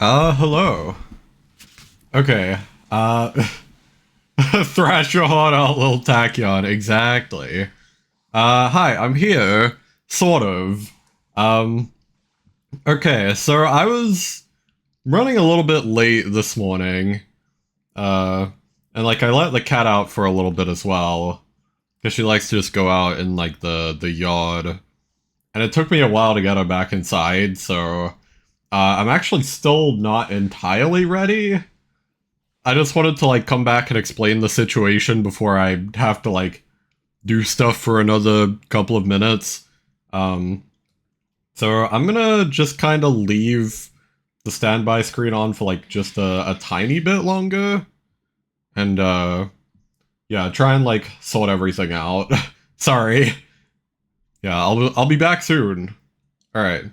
Hello. Okay. Uh, Thrasher out little Tachyon, exactly. Hi, I'm here. Sort of. Um, okay, so I was running a little bit late this morning. Uh, and like I let the cat out for a little bit as well. Because she likes to just go out in like the yard. And it took me a while to get her back inside, so I'm actually still not entirely ready. I just wanted to like come back and explain the situation before I have to like do stuff for another couple of minutes. Um, so I'm gonna just kind of leave the standby screen on for like just a tiny bit longer, and yeah, try and like sort everything out. Sorry. Yeah, I'll be back soon. All right.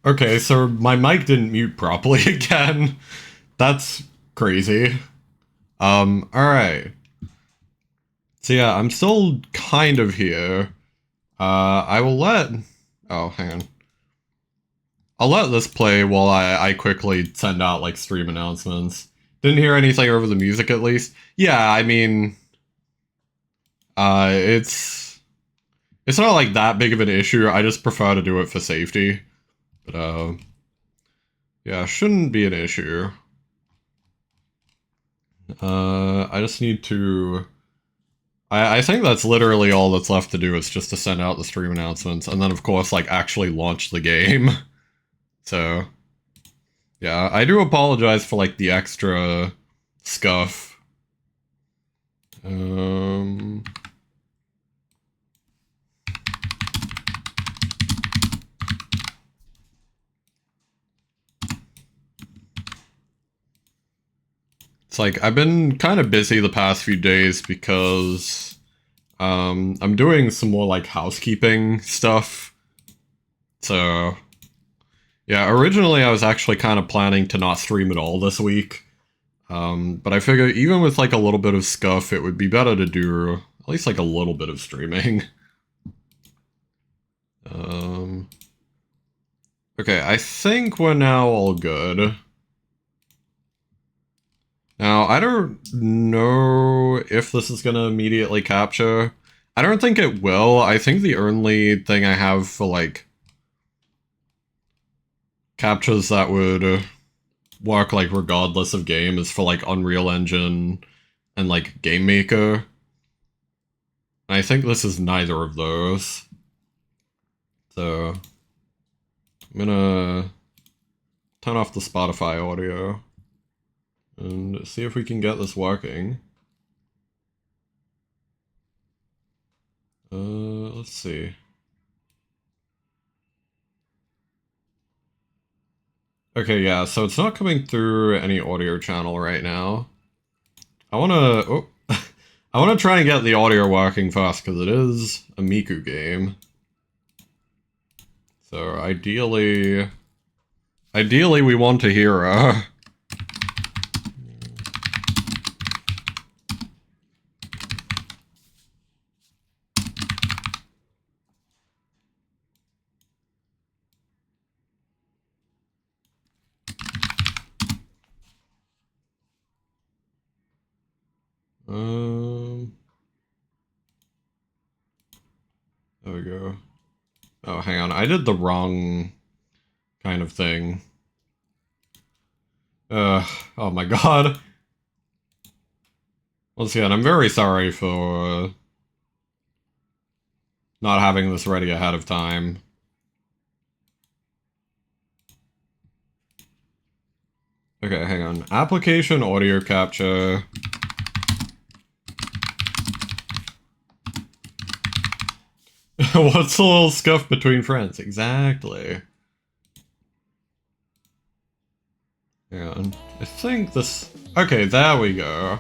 Okay, so my mic didn't mute properly again. That's crazy. Alright. So yeah, I'm still kind of here. I will let... Oh, hang on. I'll let this play while I quickly send out, like, stream announcements. Didn't hear anything over the music, at least. Yeah, I mean... it's... It's not, like, that big of an issue. I just prefer to do it for safety. But, yeah, shouldn't be an issue. I just need to... I think that's literally all that's left to do is just to send out the stream announcements, and then of course, like, actually launch the game. So, yeah, I do apologize for, like, the extra scuff. It's like, I've been kind of busy the past few days because I'm doing some more, like, housekeeping stuff. So, yeah, originally I was actually kind of planning to not stream at all this week. But I figured even with, like, a little bit of scuff, it would be better to do at least, like, a little bit of streaming. Okay, I think we're now all good. Now, I don't know if this is gonna immediately capture. I don't think it will. I think the only thing I have for, like, captures that would work, like, regardless of game is for, like, Unreal Engine and, like, Game Maker. And I think this is neither of those. So, I'm gonna turn off the Spotify audio and see if we can get this working. Let's see. Okay, yeah, so it's not coming through any audio channel right now. I wanna try and get the audio working first, because it is a Miku game. So ideally we want to hear her. There we go. Oh, hang on. I did the wrong kind of thing. Oh my god. Once again, I'm very sorry for not having this ready ahead of time. Okay, hang on. Application audio capture. What's the little scuff between friends? Exactly. Hang on. I think this... Okay, there we go.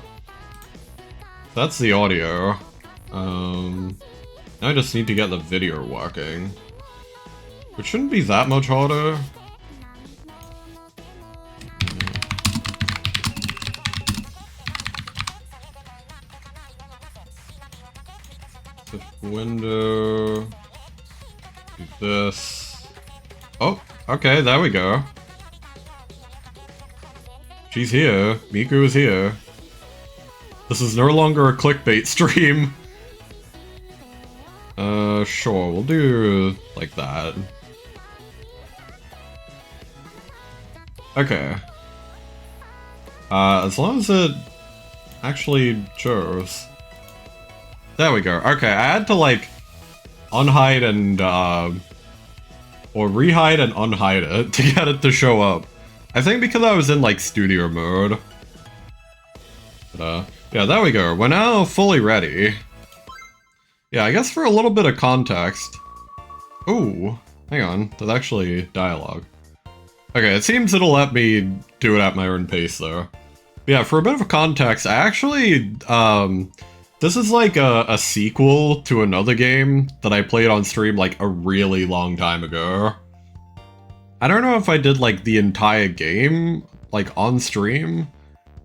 That's the audio. Now I just need to get the video working. Which shouldn't be that much harder. Window. Do this. Oh, okay, there we go. She's here. Miku is here. This is no longer a clickbait stream. Sure, we'll do like that. Okay. As long as it actually shows. There we go. Okay, I had to, like, unhide and, or rehide and unhide it to get it to show up. I think because I was in, like, studio mode. But, yeah, there we go. We're now fully ready. Yeah, I guess for a little bit of context. Ooh, hang on. There's actually dialogue. Okay, it seems it'll let me do it at my own pace, though. Yeah, for a bit of context, I actually, this is like a sequel to another game that I played on stream like a really long time ago. I don't know if I did like the entire game like on stream.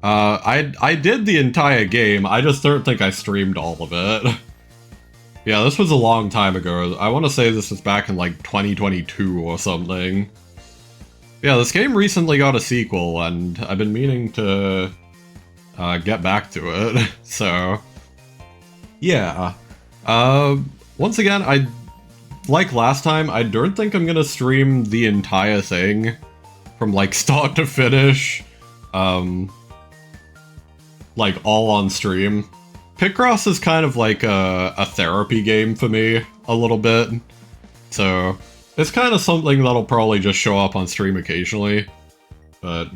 I did the entire game, I just don't think I streamed all of it. Yeah, this was a long time ago. I want to say this was back in like 2022 or something. Yeah, this game recently got a sequel and I've been meaning to get back to it, so... Yeah. Once again, like last time, I don't think I'm gonna stream the entire thing from, like, start to finish. like, all on stream. Picross is kind of like a therapy game for me, a little bit. So, it's kind of something that'll probably just show up on stream occasionally. But,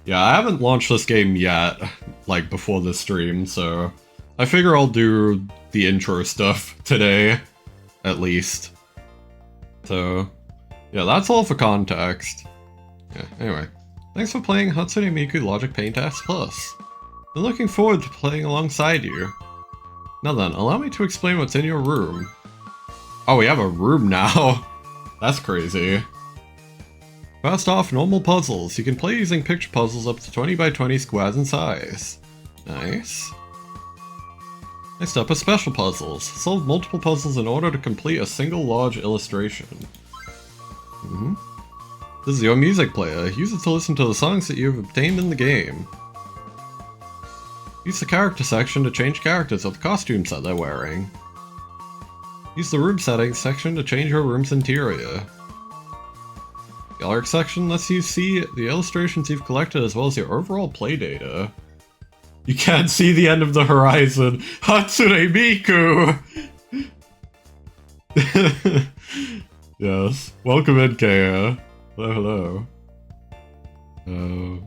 yeah, I haven't launched this game yet, like, before this stream, so I figure I'll do the intro stuff today, at least. So, yeah, that's all for context. Yeah, anyway. Thanks for playing Hatsune Miku Logic Paint X Plus. I'm looking forward to playing alongside you. Now then, allow me to explain what's in your room. Oh, we have a room now. That's crazy. First off, normal puzzles. You can play using picture puzzles up to 20 by 20 squares in size. Nice. Next up are special puzzles. Solve multiple puzzles in order to complete a single large illustration. This is your music player. Use it to listen to the songs that you have obtained in the game. Use the character section to change characters or the costumes that they're wearing. Use the room settings section to change your room's interior. The art section lets you see the illustrations you've collected as well as your overall play data. You can't see the end of the horizon. Hatsune Miku! Yes. Welcome in, Kaya. Hello, hello.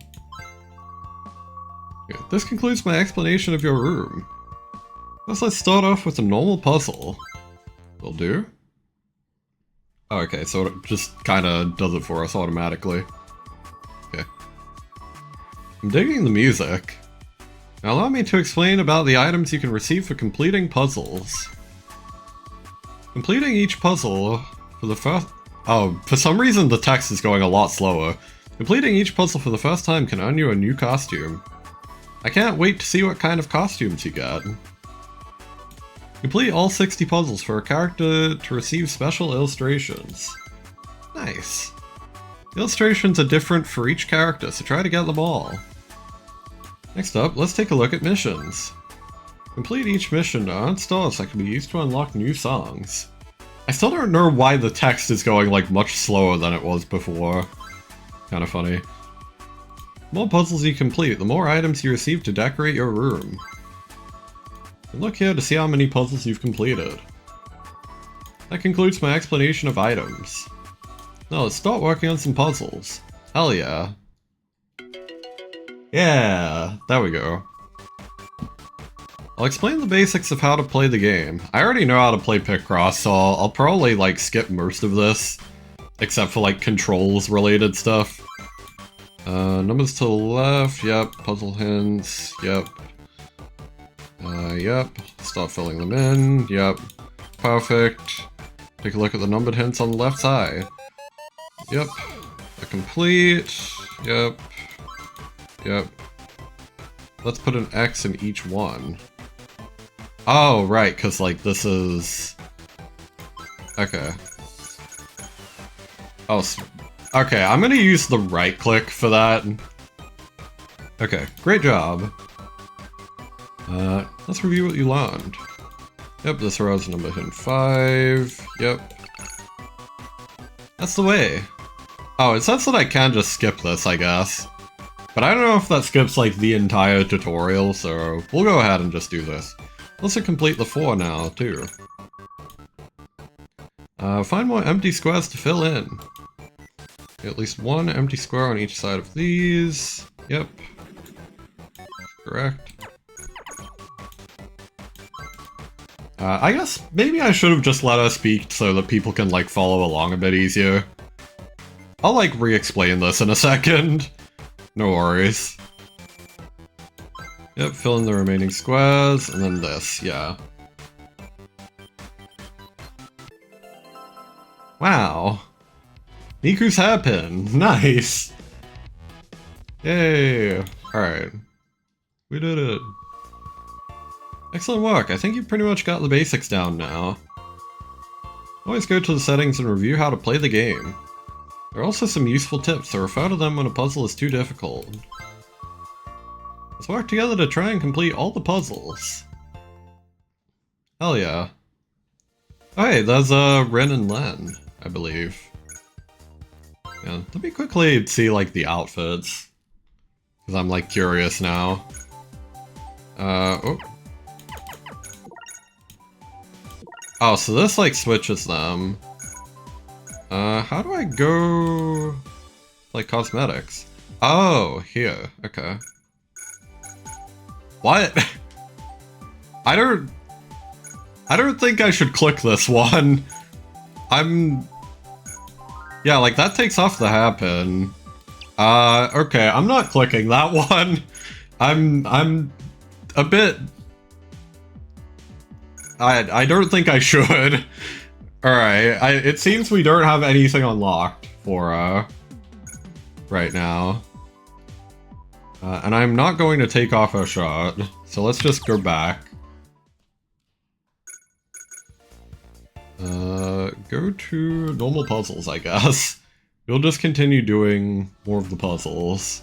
Okay, this concludes my explanation of your room. First, let's start off with a normal puzzle. Will do. Oh, okay, so it just kinda does it for us automatically. Okay. I'm digging the music. Now allow me to explain about the items you can receive for completing puzzles. Completing each puzzle for the first... Oh, for some reason the text is going a lot slower. Completing each puzzle for the first time can earn you a new costume. I can't wait to see what kind of costumes you get. Complete all 60 puzzles for a character to receive special illustrations. Nice. Illustrations are different for each character, so try to get them all. Next up, let's take a look at missions. Complete each mission to earn stars that can be used to unlock new songs. I still don't know why the text is going like much slower than it was before. Kinda funny. The more puzzles you complete, the more items you receive to decorate your room. And look here to see how many puzzles you've completed. That concludes my explanation of items. Now let's start working on some puzzles. Hell yeah. Yeah, there we go. I'll explain the basics of how to play the game. I already know how to play Picross, so I'll probably like skip most of this. Except for like controls related stuff. Numbers to the left, yep. Puzzle hints, yep. Yep. Start filling them in, yep. Perfect. Take a look at the numbered hints on the left side. Yep. They're complete, yep. Yep. Let's put an X in each one. Oh, right, because, like, this is... Okay. Oh, okay, I'm gonna use the right click for that. Okay, great job. Let's review what you learned. Yep, this row is number hint 5. Yep. That's the way. Oh, it says that I can just skip this, I guess. But I don't know if that skips, like, the entire tutorial, so we'll go ahead and just do this. Let's complete the 4 now, too. Find more empty squares to fill in. At least one empty square on each side of these. Yep. Correct. I guess maybe I should have just let her speak so that people can, like, follow along a bit easier. I'll, like, re-explain this in a second. No worries. Yep, fill in the remaining squares, and then this, yeah. Wow. Miku's hairpin, nice! Yay! Alright. We did it. Excellent work, I think you pretty much got the basics down now. Always go to the settings and review how to play the game. There are also some useful tips, so refer to them when a puzzle is too difficult. Let's work together to try and complete all the puzzles. Hell yeah. Oh hey, there's Ren and Len, I believe. Yeah, let me quickly see like the outfits. Because I'm like curious now. Oh. Oh, so this, like, switches them. How do I go... like, cosmetics? Oh, here. Okay. What? I don't think I should click this one. Yeah, like, that takes off the hairpin. Okay, I'm not clicking that one. I'm a bit... I don't think I should. Alright, it seems we don't have anything unlocked for, right now. And I'm not going to take off our shot, so let's just go back. Go to normal puzzles, I guess. We'll just continue doing more of the puzzles.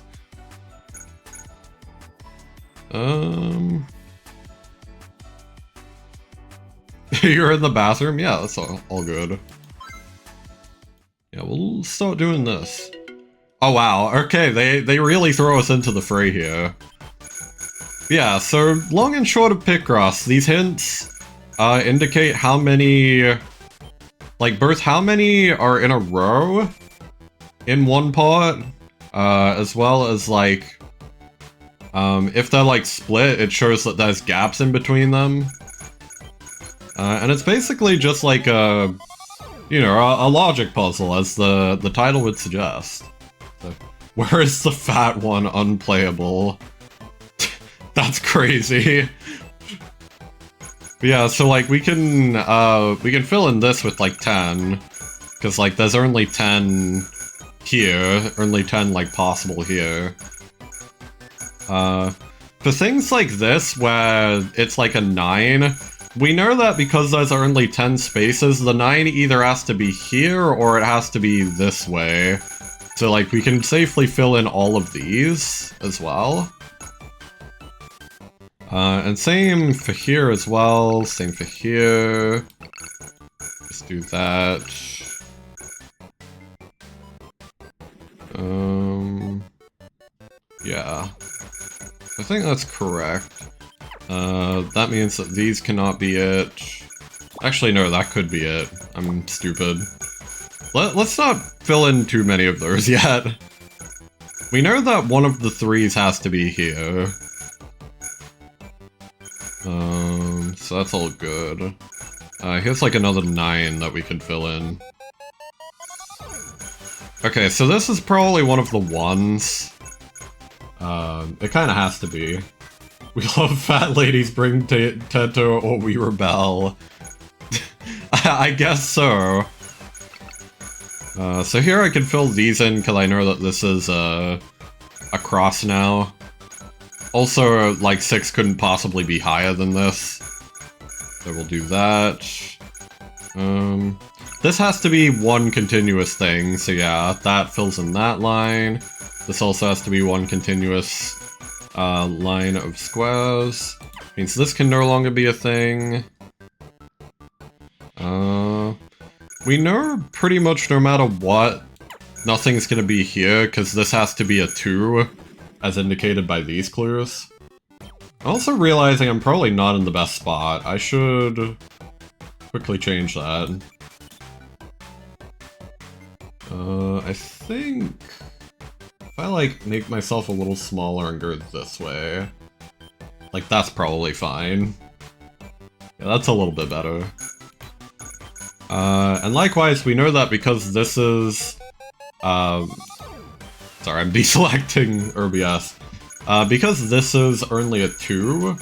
You're in the bathroom? Yeah, that's all good. Yeah, we'll start doing this. Oh wow, okay, they really throw us into the fray here. Yeah, so long and short of Picross, these hints indicate how many... like, both how many are in a row in one part, as well as, like, if they're, like, split, it shows that there's gaps in between them. And it's basically just like a, you know, a logic puzzle, as the title would suggest. So, where is the fat one unplayable? That's crazy. But yeah, so like we can fill in this with like 10, because like there's only 10 here, only 10 like possible here. For things like this where it's like a 9, we know that because there's only 10 spaces, the 9 either has to be here or it has to be this way. So like we can safely fill in all of these as well. And same for here as well, same for here. Just do that. Yeah. I think that's correct. That means that these cannot be it. Actually, no, that could be it. I'm stupid. Let's not fill in too many of those yet. We know that one of the 3s has to be here. So that's all good. Here's like another 9 that we can fill in. Okay, so this is probably one of the ones. It kinda has to be. We love fat ladies, bring Teto, or we rebel. I guess so. So here I can fill these in, because I know that this is, a cross now. Also, like, 6 couldn't possibly be higher than this. So we'll do that. This has to be one continuous thing, so yeah, that fills in that line. This also has to be one continuous line of squares. Means this can no longer be a thing. We know pretty much no matter what, nothing's gonna be here, because this has to be a 2, as indicated by these clues. Also realizing I'm probably not in the best spot. I should quickly change that. I think if I like make myself a little smaller and go this way, like that's probably fine. Yeah, that's a little bit better. And likewise, we know that because this is, sorry, I'm deselecting OBS. Because this is only a 2,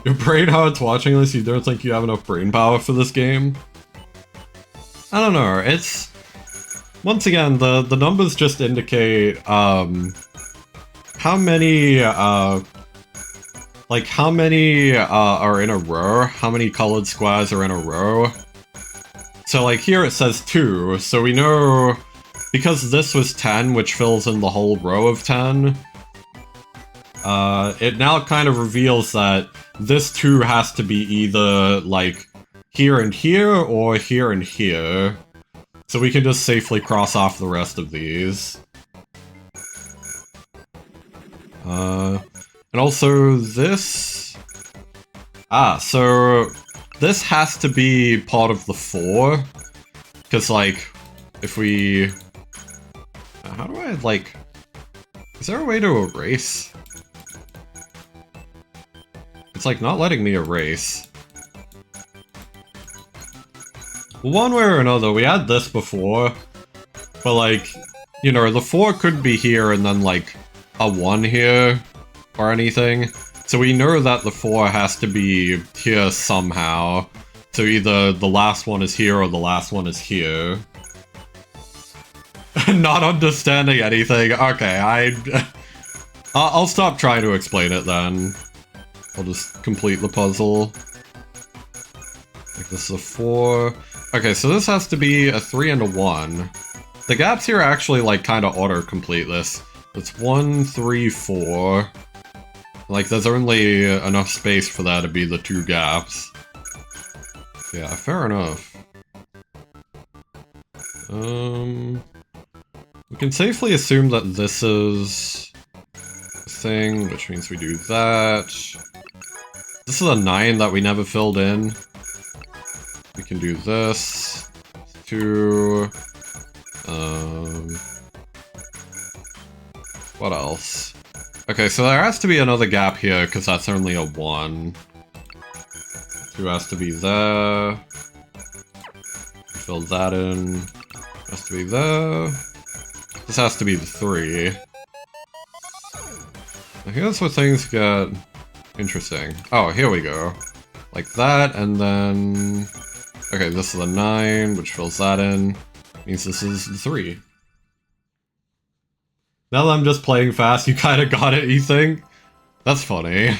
your brain heart's watching this, you don't think you have enough brain power for this game? I don't know, it's... Once again, the numbers just indicate, how many, like, how many, are in a row, how many colored squares are in a row. So, like, here it says 2, so we know... Because this was 10, which fills in the whole row of 10, it now kind of reveals that this 2 has to be either, like, here and here, or here and here. So we can just safely cross off the rest of these. And also this... Ah, so this has to be part of the 4. Because, like, if we... How do I, like... Is there a way to erase? It's, like, not letting me erase. One way or another, we had this before. But, like, you know, the 4 could be here and then, like, a 1 here. Or anything. So we know that the 4 has to be here somehow. So either the last one is here or the last one is here. Not understanding anything. Okay, I'll stop trying to explain it then. I'll just complete the puzzle. Like this is a 4. Okay, so this has to be a 3 and a 1. The gaps here actually like kind of auto-complete this. It's 1, 3, 4. Like there's only enough space for that to be the 2 gaps. Yeah, fair enough. We can safely assume that this is a thing, which means we do that. This is a 9 that we never filled in. We can do this. 2. What else? Okay, so there has to be another gap here, because that's only a 1. 2 has to be there. Fill that in. Has to be there. This has to be the 3. I think that's where things get interesting. Oh, here we go. Like that, and then... Okay, this is a 9, which fills that in. Means this is the 3. Now that I'm just playing fast, you kinda got it, you think? That's funny.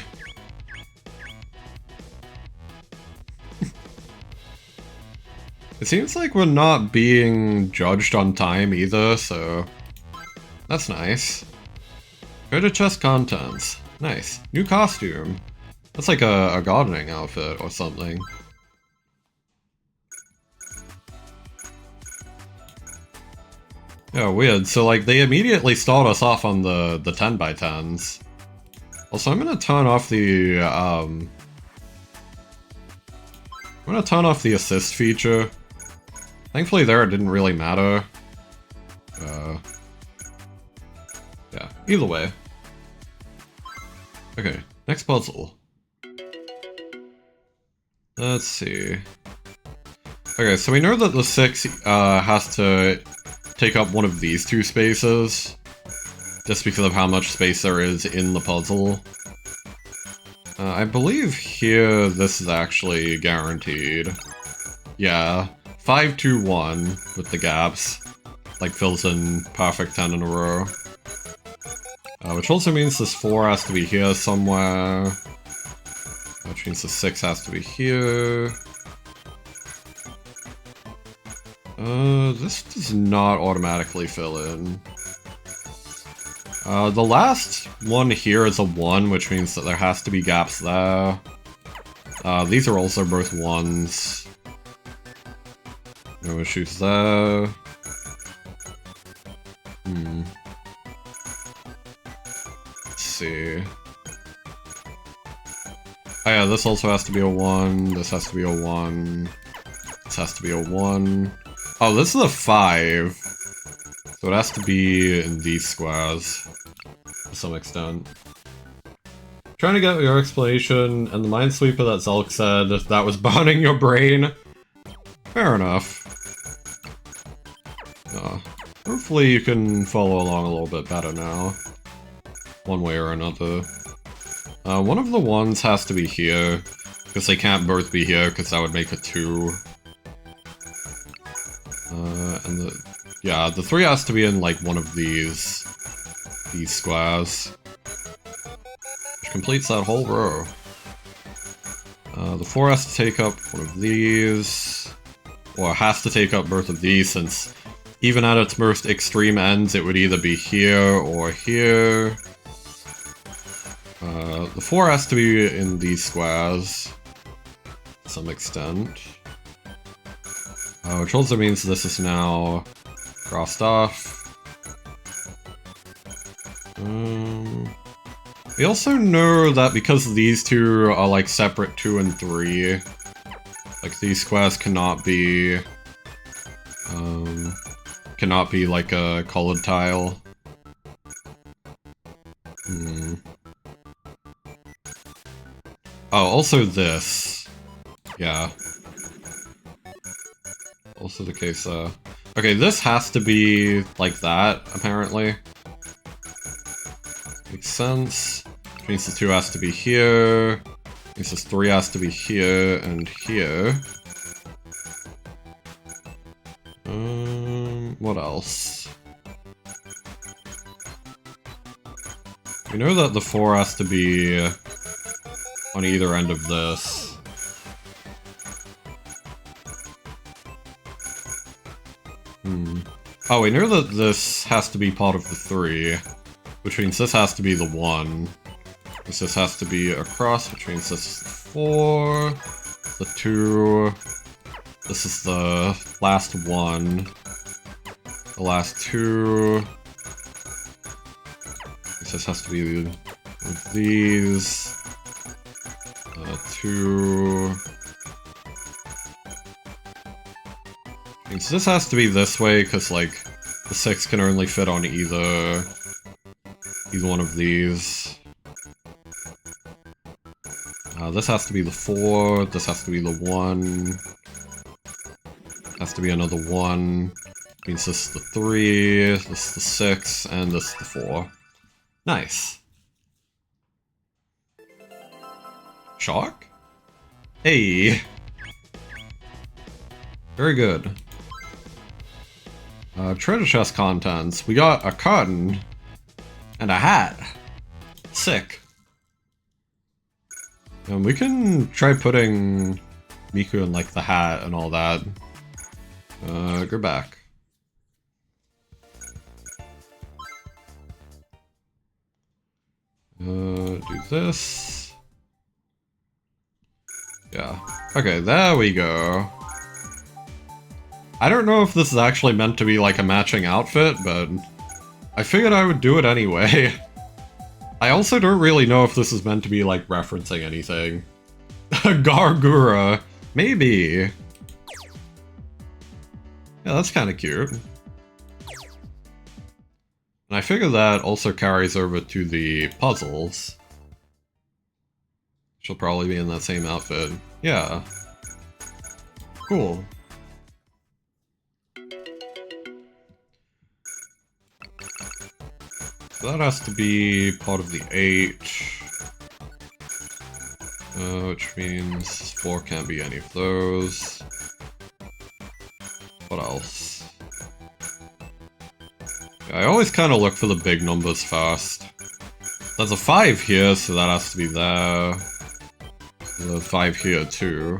It seems like we're not being judged on time either, so... That's nice. Go to chest contents. Nice. New costume. That's like a gardening outfit or something. Yeah, weird. So, like, they immediately start us off on the 10x10s. Also, I'm gonna turn off the, I'm gonna turn off the assist feature. Thankfully there it didn't really matter. Yeah, either way. Okay, next puzzle. Let's see. Okay, so we know that the 6 has to take up one of these 2 spaces, just because of how much space there is in the puzzle. I believe here this is actually guaranteed. Yeah, 5, 2, 1 with the gaps, like fills in perfect 10 in a row. Which also means this 4 has to be here somewhere, which means the 6 has to be here. This does not automatically fill in. The last one here is a 1, which means that there has to be gaps there. These are also both 1s. No issues there. Let's see. Oh yeah, this also has to be a 1, this has to be a 1, this has to be a 1. Oh, this is a 5. So it has to be in these squares, to some extent. Trying to get your explanation, and the Minesweeper that Zulk said that was burning your brain. Fair enough. Hopefully you can follow along a little bit better now. One way or another. One of the 1s has to be here, because they can't both be here, because that would make a 2. And the 3 has to be in, like, one of these squares. Which completes that whole row. The 4 has to take up one of these, or has to take up both of these, since even at its most extreme ends, it would either be here or here. The 4 has to be in these squares, to some extent. Which also means this is now crossed off. We also know that because these two are like separate 2 and 3, like these squares cannot be like a colored tile. Oh, also this. Yeah. Also the case, okay, this has to be like that, apparently. Makes sense. Which means the 2 has to be here. Means this 3 has to be here and here. What else? We know that the 4 has to be on either end of this. Oh, we know that this has to be part of the 3, which means this has to be the 1. This has to be across, which means this is the 4, the 2, this is the last 1, the last 2, this has to be one of these, 2, means this has to be this way, because like, the 6 can only fit on either one of these. This has to be the 4, this has to be the 1, has to be another 1, means this is the 3, this is the 6, and this is the 4. Nice. Shark? Hey! Very good. Treasure chest contents. We got a carton and a hat. Sick. And we can try putting Miku in like the hat and all that. Go back. Do this. Yeah. Okay, there we go. I don't know if this is actually meant to be like a matching outfit, but I figured I would do it anyway. I also don't really know if this is meant to be like referencing anything. Gargura. Maybe. Yeah, that's kind of cute. And I figure that also carries over to the puzzles. She'll probably be in that same outfit. Yeah. Cool. So that has to be part of the 8. Which means 4 can't be any of those. What else? Yeah, I always kind of look for the big numbers first. There's a 5 here, so that has to be there. There's a 5 here too.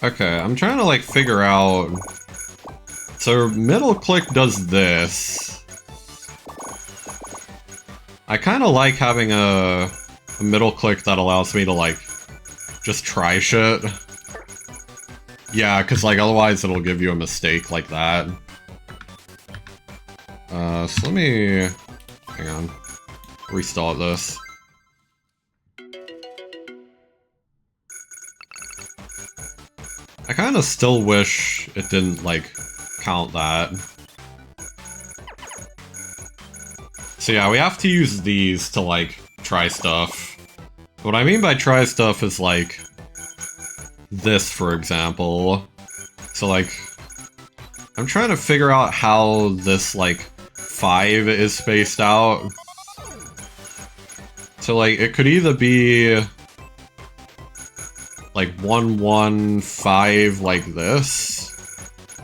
Okay, I'm trying to like figure out... So middle click does this. I kind of like having a middle click that allows me to like just try shit. Yeah, because like otherwise it'll give you a mistake like that. So let me... Hang on. Restart this. I kind of still wish it didn't, like, count that. So yeah, we have to use these to, like, try stuff. What I mean by try stuff is, like, this, for example. So, like, I'm trying to figure out how this, like, 5 is spaced out. So, like, it could either be... like 1, 1, 5 like this,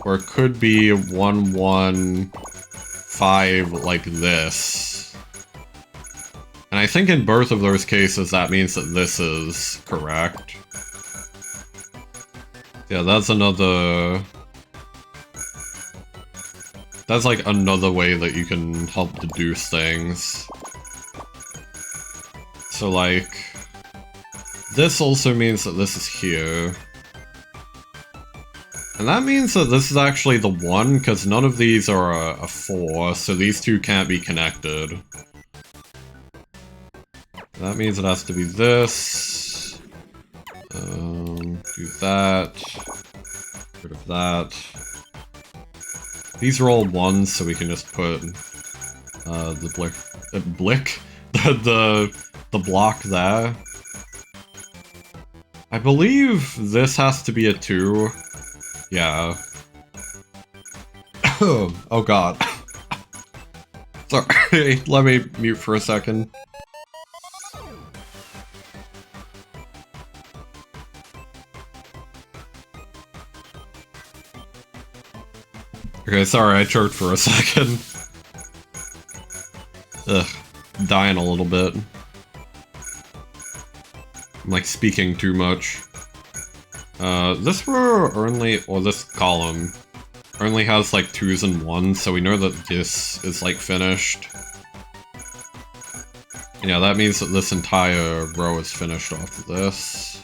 or it could be 1, 1, 5 like this. And I think in both of those cases that means that this is correct. Yeah, that's another... That's like another way that you can help deduce things. So like... This also means that this is here. And that means that this is actually the 1, because none of these are a 4, so these two can't be connected. That means it has to be this. Do that. Get rid of that. These are all 1s, so we can just put the block there. I believe this has to be a 2. Yeah. Oh god. Sorry, let me mute for a second. Okay, sorry, I choked for a second. Ugh, dying a little bit. I'm like speaking too much. This row only, or this column, only has like 2s and 1s, so we know that this is like finished. Yeah, that means that this entire row is finished off of this.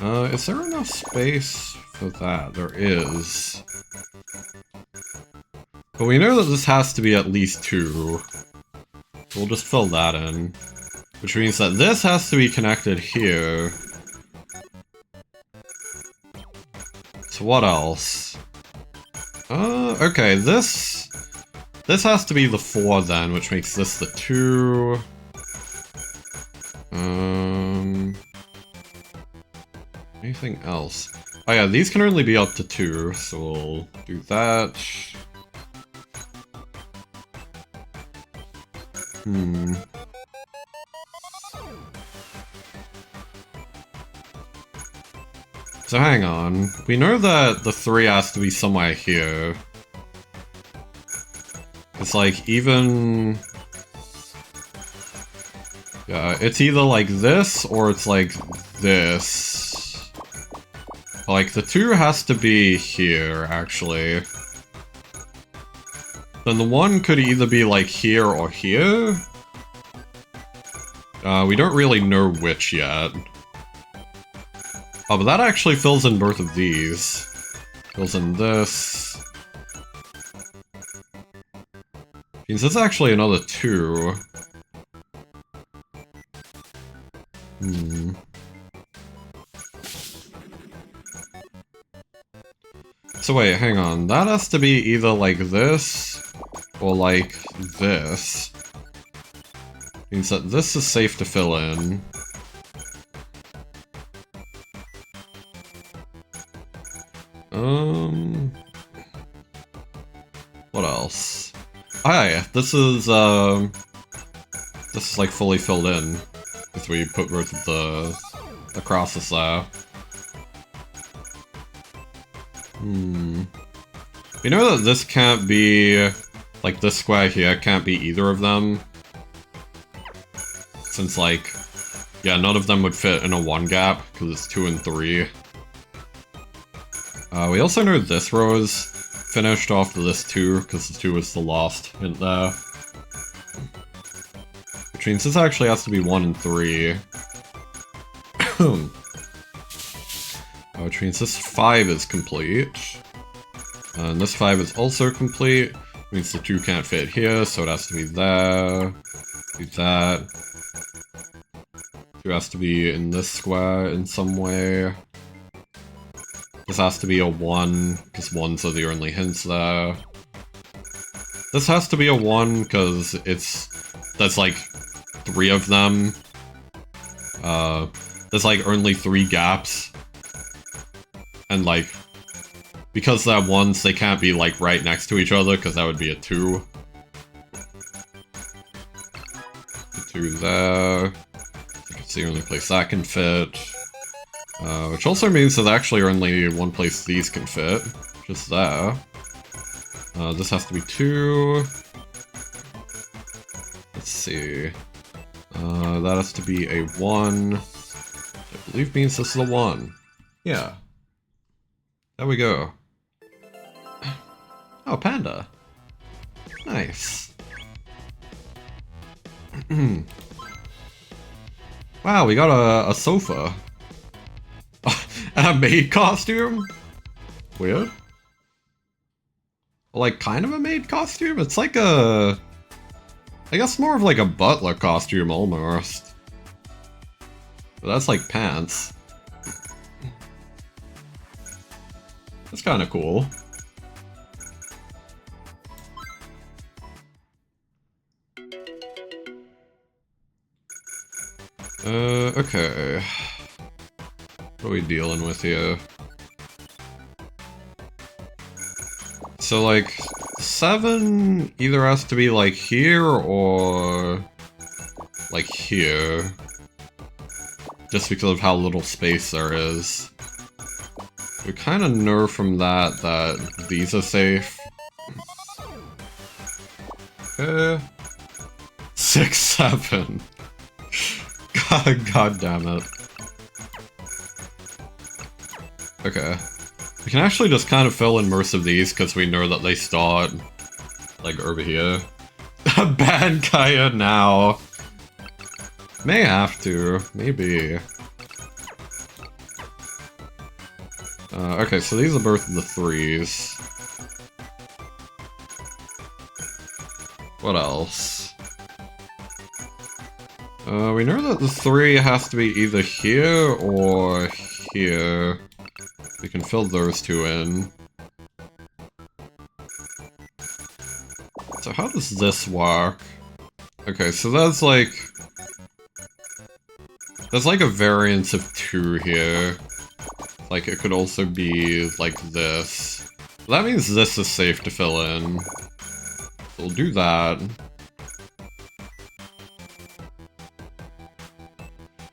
Is there enough space for that? There is. But we know that this has to be at least 2. We'll just fill that in. Which means that this has to be connected here. So what else? Okay, this has to be the 4 then, which makes this the 2. Anything else? Oh yeah, these can only be up to 2, so we'll do that. So hang on, we know that the 3 has to be somewhere here. It's like even... Yeah, it's either like this or it's like this. Like the 2 has to be here, actually. Then the 1 could either be like here or here. We don't really know which yet. Oh, but that actually fills in both of these. Fills in this. Means it's actually another 2. So wait, hang on. That has to be either like this, or like this. Means that this is safe to fill in. What else? Hi, this is like fully filled in. If we put both of the crosses there. We know that this can't be, like this square here can't be either of them. Since like, yeah, none of them would fit in a 1 gap, because it's 2 and 3. We also know this row is finished off to this 2, because the 2 is the lost hint there. Which means this actually has to be 1 and 3. Which means this 5 is complete. And this 5 is also complete. Means the 2 can't fit here, so it has to be there. Do that. 2 has to be in this square in some way. This has to be a 1, because 1s are the only hints there. This has to be a 1, because that's like 3 of them. There's like only 3 gaps. And like, because they're 1s, they can't be like right next to each other, because that would be a 2. 2 there. It's the only place that can fit. Which also means that actually only one place these can fit. Just there. This has to be 2. Let's see. That has to be a 1. I believe means this is a 1. Yeah. There we go. Oh, panda. Nice. Wow, we got a sofa. A maid costume? Weird. Like, kind of a maid costume? It's like a... I guess more of like a butler costume, almost. But that's like pants. That's kind of cool. Okay. What are we dealing with here? So, like, 7 either has to be, like, here or, like, here. Just because of how little space there is. We kind of know from that that these are safe. 6, 7. God damn it. Okay. We can actually just kind of fill in most of these because we know that they start, like, over here. Ban Kaya now. May have to. Maybe. Okay, so these are both the 3s. What else? We know that the 3 has to be either here or here. We can fill those 2 in. So how does this work? Okay, so that's like... There's like a variance of 2 here. Like, it could also be like this. That means this is safe to fill in. We'll do that.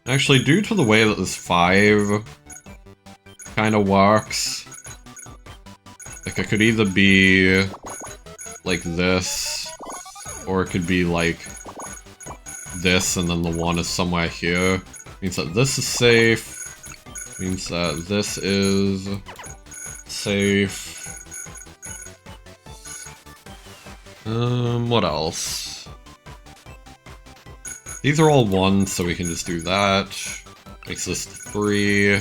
Actually, due to the way that this 5 kind of works, like, it could either be like this, or it could be like this, and then the 1 is somewhere here. Means that this is safe. Means that this is safe. What else? These are all 1s, so we can just do that. Makes this 3.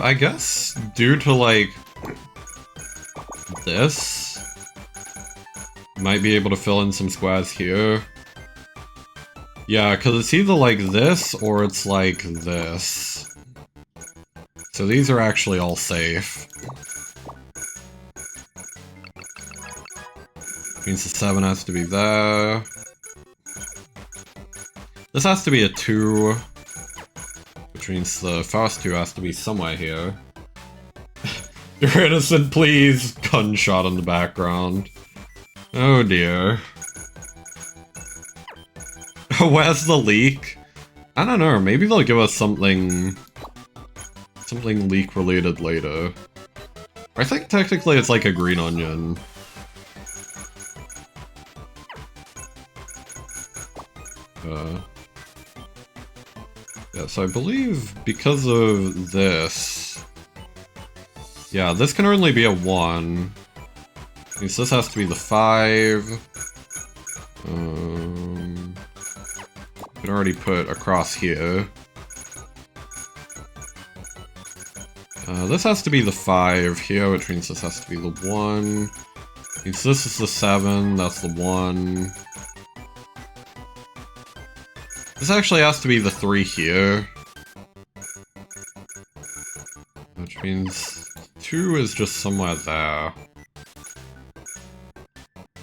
I guess due to, like, this, might be able to fill in some squares here. Yeah, because it's either like this, or it's like this. So these are actually all safe. Means the 7 has to be there. This has to be a 2. Which means the first 2 has to be somewhere here. You're innocent, please! Gunshot in the background. Oh dear. Where's the leak? I don't know, maybe they'll give us something... something leak related later. I think technically it's like a green onion. Yeah, so I believe because of this... Yeah, this can only be a 1. Means this has to be the 5. Can already put across here. This has to be the 5 here, which means this has to be the 1. Means this is the 7, that's the 1. This actually has to be the 3 here. Which means 2 is just somewhere there.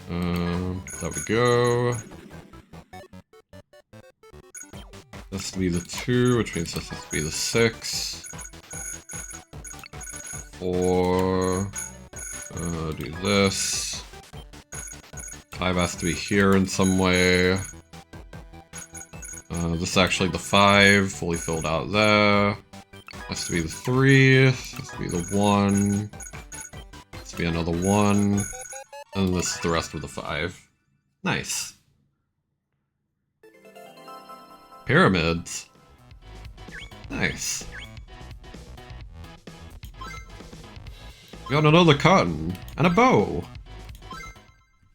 There we go. This has to be the 2, which means this has to be the 6. 4. Do this. 5 has to be here in some way. This is actually the 5, fully filled out there. Has to be the 3, has to be the 1. Has to be another 1. And then this is the rest of the 5. Nice. Pyramids. Nice. We got another cotton and a bow.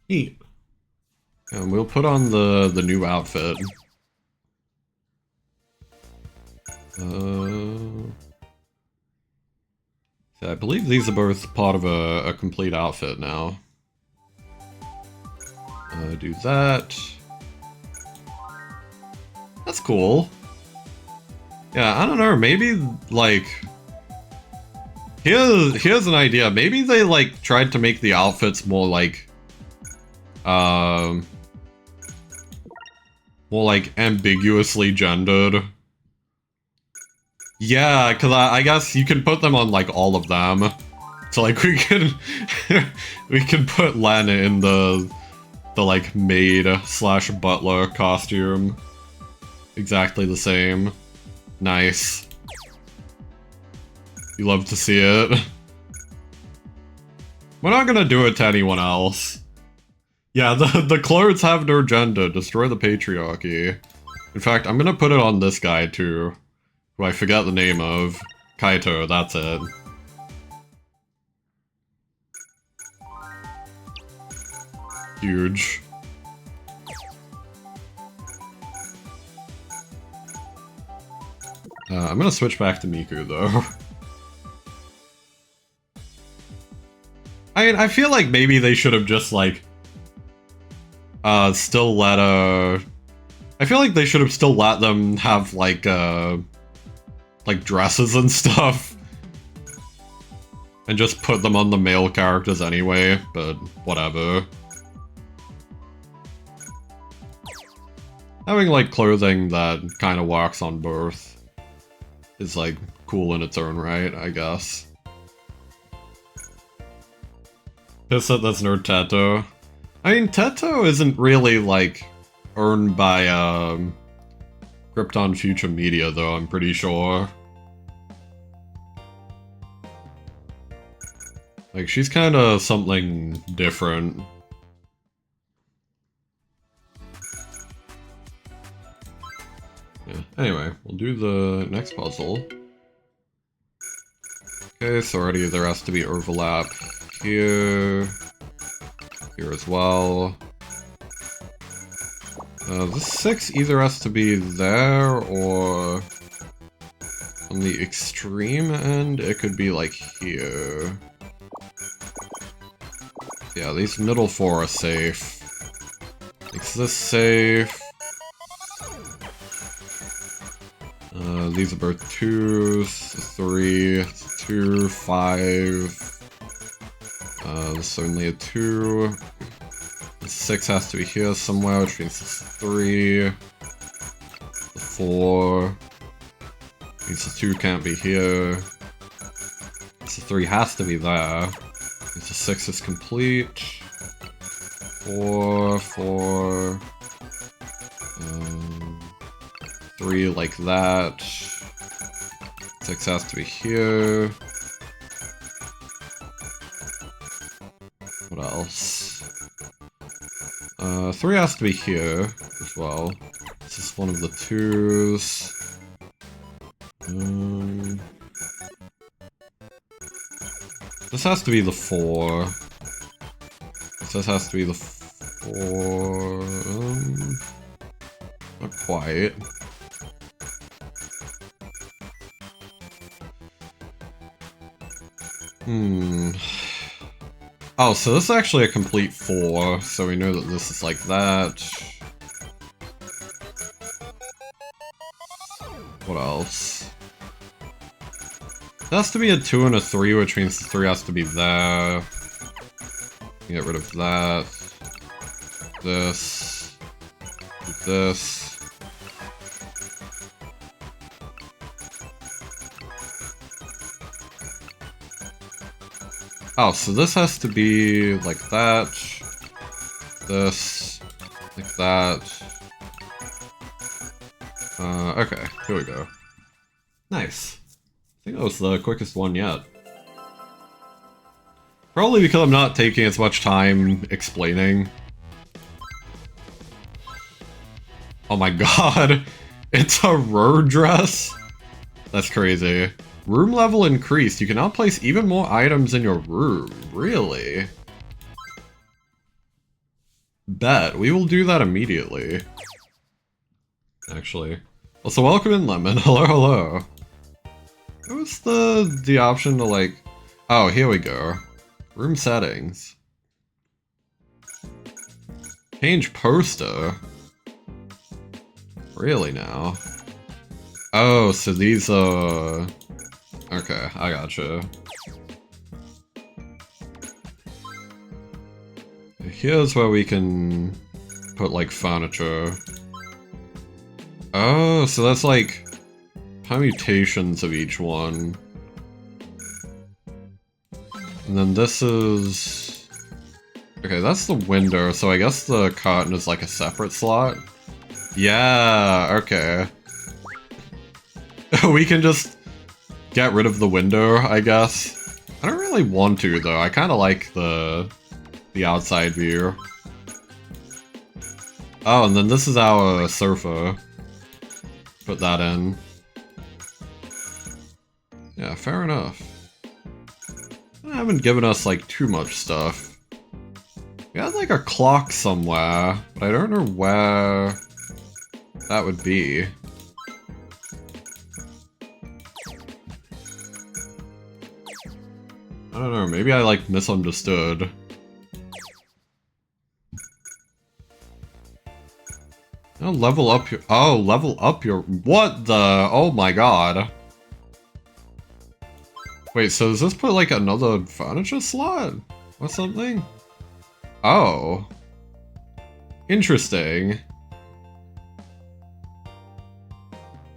Neat. And we'll put on the new outfit. I believe these are both part of a complete outfit now. Do that. That's cool. Yeah, I don't know, maybe, like... Here's an idea. Maybe they, like, tried to make the outfits more, like... more, like, ambiguously gendered. Yeah, because I guess you can put them on, like, all of them. So, like, we can... we can put Len in the like, maid/butler costume. Exactly the same. Nice. You love to see it. We're not gonna do it to anyone else. Yeah, the clothes have no gender. Destroy the patriarchy. In fact, I'm gonna put it on this guy, too. Who I forget the name of. Kaito, that's it. Huge. I'm gonna switch back to Miku, though. I mean, I feel like maybe they should have just, like... still let, I feel like they should have still let them have, like dresses and stuff. And just put them on the male characters anyway, but whatever. Having, like, clothing that kind of works on both is, like, cool in its own right, I guess. Pissed that that's no Teto. I mean, Teto isn't really, like, earned by, Krypton Future Media, though, I'm pretty sure. Like, she's kinda something different. Yeah, anyway, we'll do the next puzzle. Okay, so already there has to be overlap here. Here as well. This 6 either has to be there or on the extreme end, it could be like here. Yeah, these middle 4 are safe. Makes this safe. These are both 2s, 3, 2, 5. This is only a 2. The 6 has to be here somewhere, which means it's 3. The 4. Means the 2 can't be here. The 3 has to be there. Means the 6 is complete. 4, 4. 3 like that. 6 has to be here. What else? 3 has to be here as well. This is one of the 2s. This has to be the 4. This has to be the 4. Not quite. Oh, so this is actually a complete 4, so we know that this is like that. What else? There has to be a 2 and a 3, which means the 3 has to be there. Get rid of that. This. This. Oh, so this has to be like that. This. Like that. Okay, here we go. Nice. I think that was the quickest one yet. Probably because I'm not taking as much time explaining. Oh my god. It's a road dress? That's crazy. Room level increased. You can now place even more items in your room. Really? Bet. We will do that immediately. Actually. Also, welcome in, Lemon. Hello, hello. What was the option to like... Oh, here we go. Room settings. Change poster. Really now? Oh, so these are... Okay, I gotcha. Here's where we can put like furniture. Oh, so that's like permutations of each one. And then this is... Okay, that's the window, so I guess the curtain is like a separate slot. Yeah, okay. We can just get rid of the window, I guess. I don't really want to, though. I kind of like the outside view. Oh, and then this is our sofa. Put that in. Yeah, fair enough. They haven't given us, like, too much stuff. We had, like, a clock somewhere, but I don't know where that would be. I don't know, maybe I, like, misunderstood. Oh, level up your- oh, level up your- what the- oh my god. Wait, so does this put, like, another furniture slot? Or something? Oh. Interesting.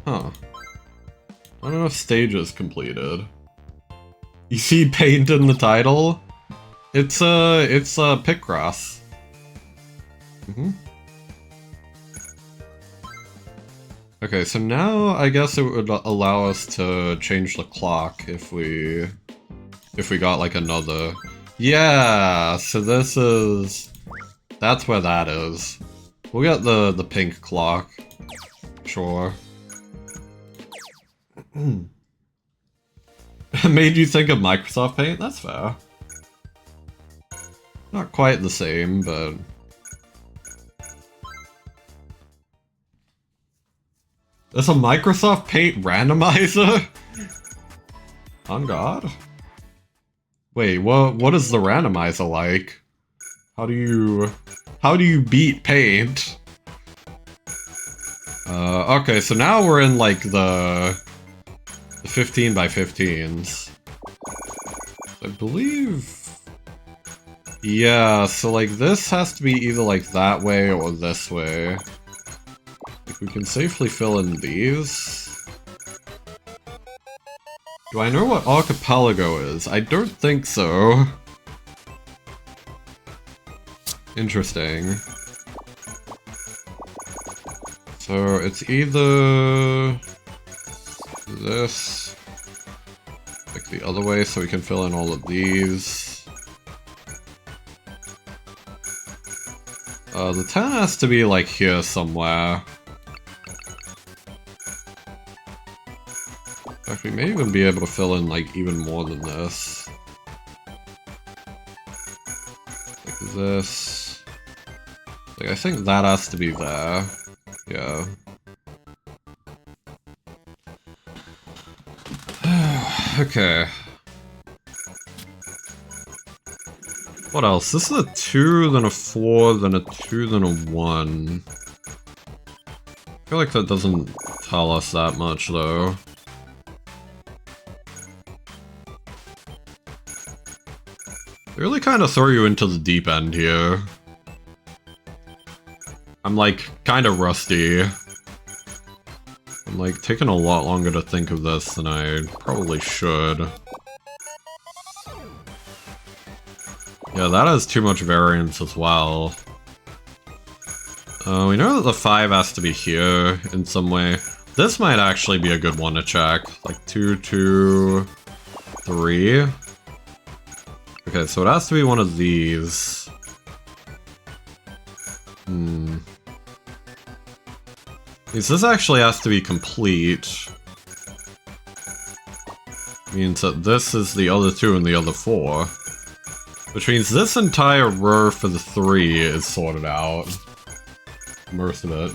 Huh. Not enough stages completed. You see paint in the title? It's Picross. Okay, so now I guess it would allow us to change the clock if we got like another. Yeah, so this is... That's where that is. We'll get the pink clock. Sure. Made you think of Microsoft Paint? That's fair. Not quite the same, but... There's a Microsoft Paint randomizer? On God? Wait, what is the randomizer like? How do you beat Paint? Okay, so now we're in like the 15 by 15s. I believe... Yeah, so like this has to be either like that way or this way. Like we can safely fill in these. Do I know what archipelago is? I don't think so. Interesting. So it's either this, like the other way, so we can fill in all of these. The 10 has to be like here somewhere. In fact, we may even be able to fill in like even more than this. Like this. Like I think that has to be there. Yeah. Okay. What else? This is a 2, then a 4, then a 2, then a 1. I feel like that doesn't tell us that much, though. They really kind of throw you into the deep end here. I'm like, kind of rusty. I'm like, taking a lot longer to think of this than I probably should. Yeah, that has too much variance as well. We know that the 5 has to be here in some way. This might actually be a good one to check. Like 2, 2, 3. Okay, so it has to be one of these. This actually has to be complete. Means that this is the other 2 and the other 4. Which means this entire row for the 3 is sorted out. Most of it.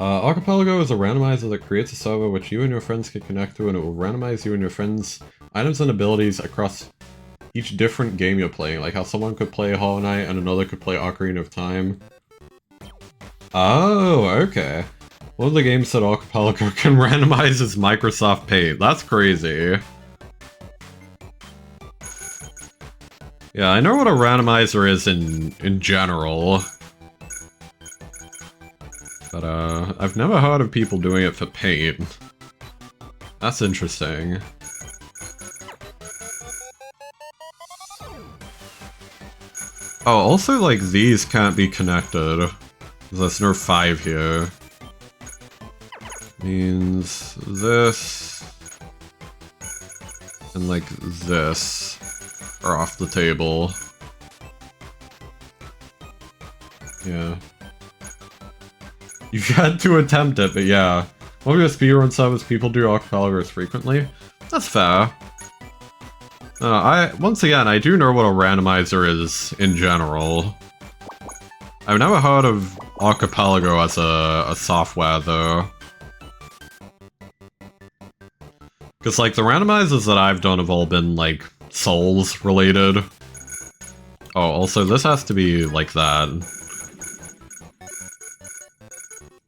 Archipelago is a randomizer that creates a server which you and your friends can connect to, and it will randomize you and your friends' items and abilities across each different game you're playing, like how someone could play Hollow Knight and another could play Ocarina of Time. Oh, okay. One of the games that Archipelago can randomize is Microsoft Paint. That's crazy. Yeah, I know what a randomizer is in general. But, I've never heard of people doing it for Paint. That's interesting. Oh, also, like, these can't be connected. There's no 5 here. Means this... and, like, this are off the table. Yeah. You've had to attempt it, but yeah. One of the speedrun service people do Archipelagos frequently. That's fair. Once again, I do know what a randomizer is in general. I've never heard of Archipelago as a software, though. Because, like, the randomizers that I've done have all been, like, Souls-related. Oh, also, this has to be like that.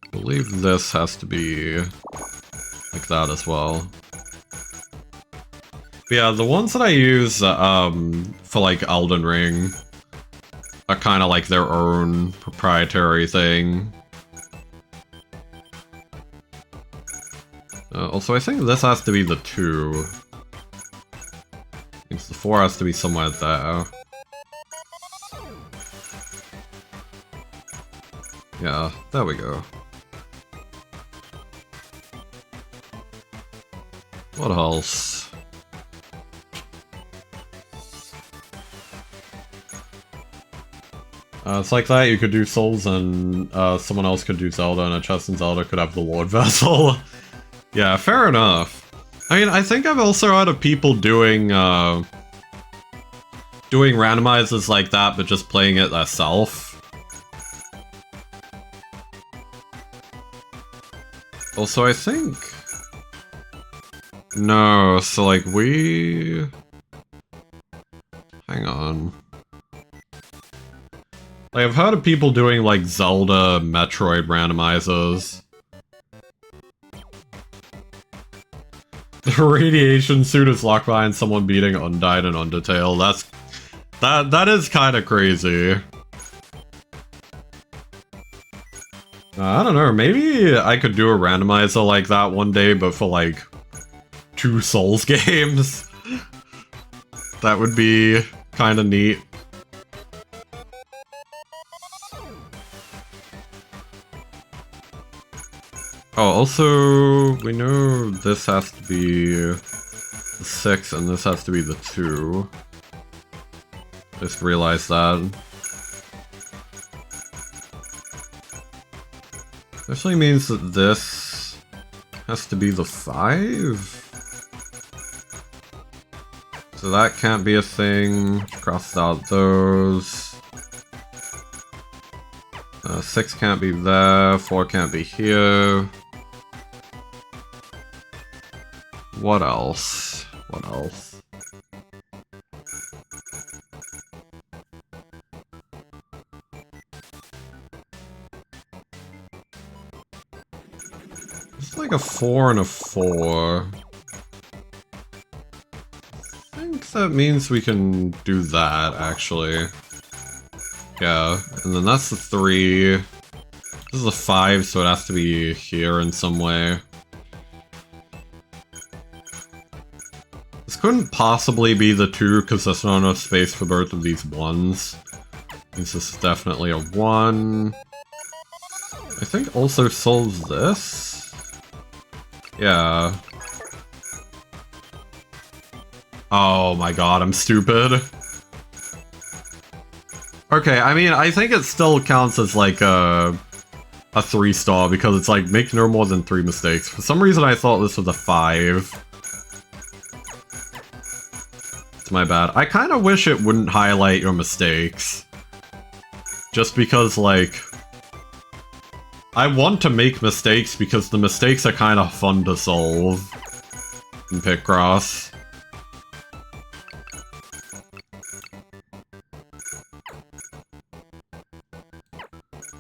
I believe this has to be like that as well. But yeah, the ones that I use for like Elden Ring are kind of like their own proprietary thing. Also, I think this has to be the 2. Means the 4 has to be somewhere there. Yeah, there we go. What else? It's like that, you could do Souls and someone else could do Zelda, and a chest in Zelda could have the Lord Vessel. Yeah, fair enough. I mean, I think I've also heard of people doing randomizers like that, but just playing it themselves. Also, I think... no, so like we... hang on. Like, I've heard of people doing like Zelda, Metroid randomizers. The radiation suit is locked behind someone beating Undyne and Undertale. That is kind of crazy. I don't know, maybe I could do a randomizer like that one day, but for like 2 Souls games. That would be kind of neat. Oh, also, we know this has to be the 6 and this has to be the 2. Just realized that. Actually means that this has to be the 5? So that can't be a thing. Crossed out those. 6 can't be there, 4 can't be here. What else? What else? It's like a 4 and a 4. I think that means we can do that, actually. Yeah, and then that's the 3. This is a 5, so it has to be here in some way. This couldn't possibly be the 2, because there's not enough space for both of these 1s. This is definitely a 1. I think also solves this? Yeah. Oh my god, I'm stupid. Okay, I mean, I think it still counts as like a 3-star because it's like, make no more than 3 mistakes. For some reason I thought this was a 5. It's my bad. I kind of wish it wouldn't highlight your mistakes. Just because, like... I want to make mistakes because the mistakes are kind of fun to solve in Picross.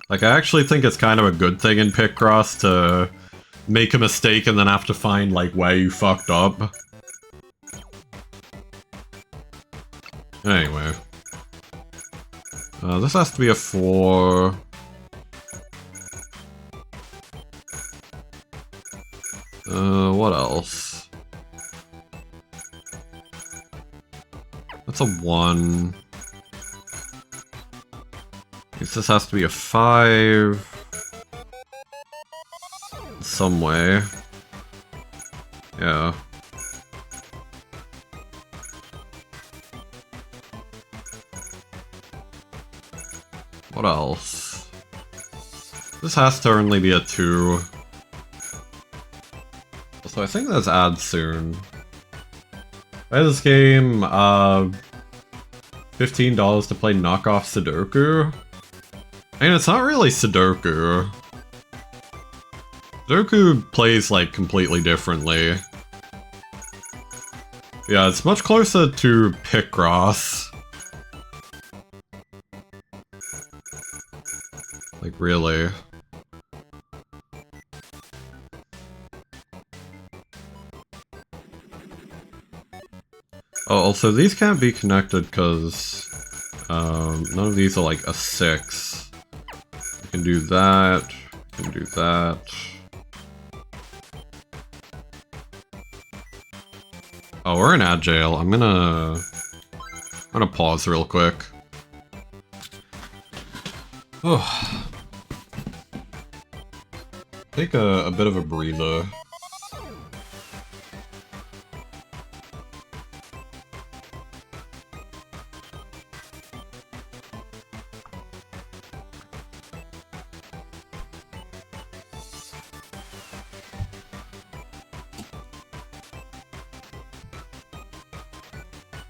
Like, I actually think it's kind of a good thing in Picross to make a mistake and then have to find, like, where you fucked up. Anyway. This has to be a 4. What else? That's a 1. I guess this has to be a 5. Some way. Yeah. What else? This has to only be a 2. So I think that's ad soon. Play this game, $15 to play knockoff Sudoku? I mean, it's not really Sudoku. Sudoku plays, like, completely differently. Yeah, it's much closer to Picross. Like, really. Oh, also, these can't be connected because none of these are like a 6. I can do that. I can do that. Oh, we're in ad jail. I'm gonna pause real quick. Oh. Take a bit of a breather.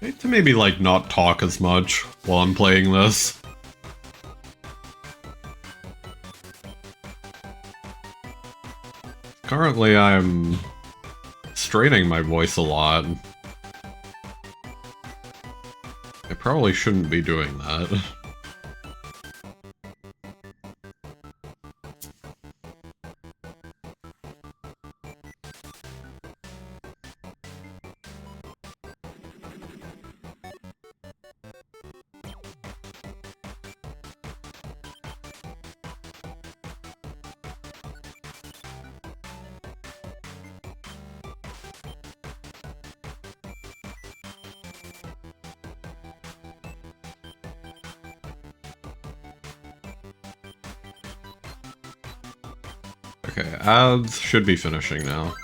I need to maybe, like, not talk as much while I'm playing this. Currently, I'm straining my voice a lot. I probably shouldn't be doing that. 'Kay, ads should be finishing now.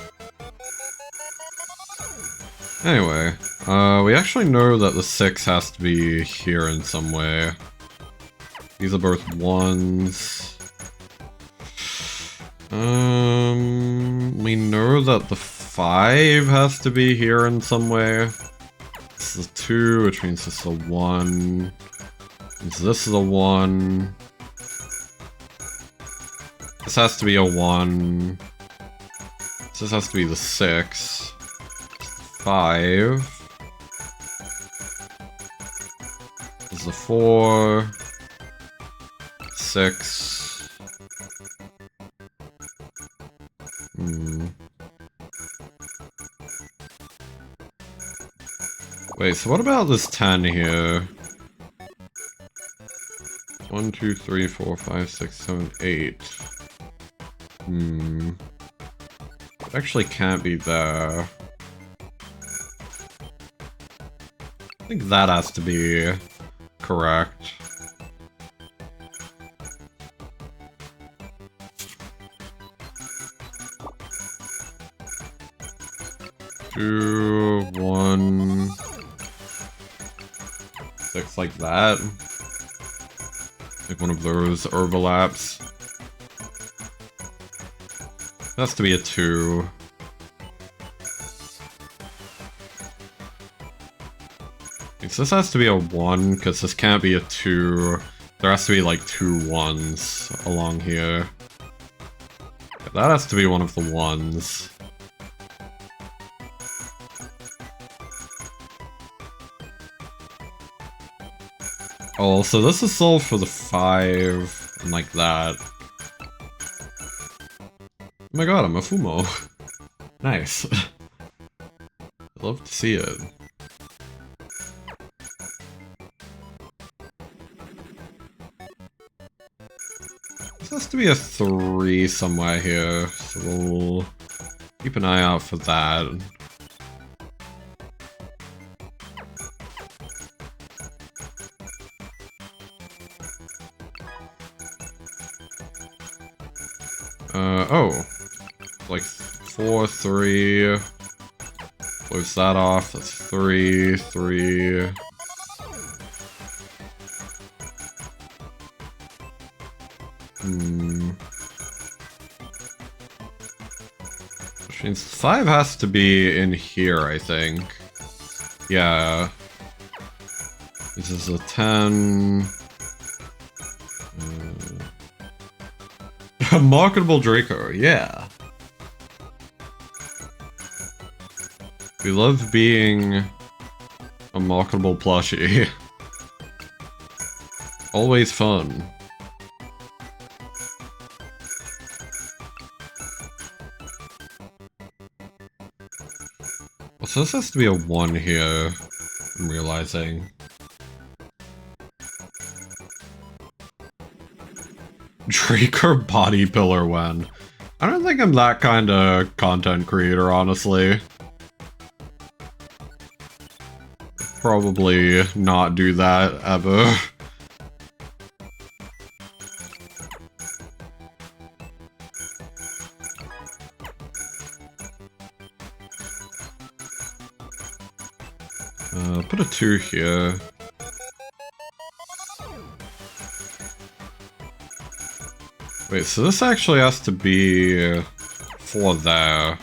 Anyway, we actually know that the 6 has to be here in some way. These are both 1s. We know that the 5 has to be here in some way. This is a 2, which means this is a 1. Means this is a 1. This has to be a 1. This has to be the 6. 5. This is a 4. 6. Wait, so what about this 10 here? 1, 2, 3, 4, 5, 6, 7, 8. It actually can't be there. I think that has to be correct. Two, 1, 6 like that. Like one of those overlaps. It has to be a 2. So this has to be a 1, because this can't be a 2. There has to be like 2 1s along here. That has to be one of the ones. Oh, so this is sold for the 5, and like that. Oh my god, I'm a Fumo. Nice. I'd love to see it. This has to be a 3 somewhere here, so we'll keep an eye out for that. Oh. Like 4, 3. Close that off. That's 3, 3. Which means 5 has to be in here, I think. Yeah. This is a 10. A marketable Draco, yeah. We love being a marketable plushie. Always fun. Well, so this has to be a 1 here, I'm realizing. Draco body pillar when? I don't think I'm that kind of content creator, honestly. Probably not do that ever. Put a 2 here. Wait, so this actually has to be 4 there.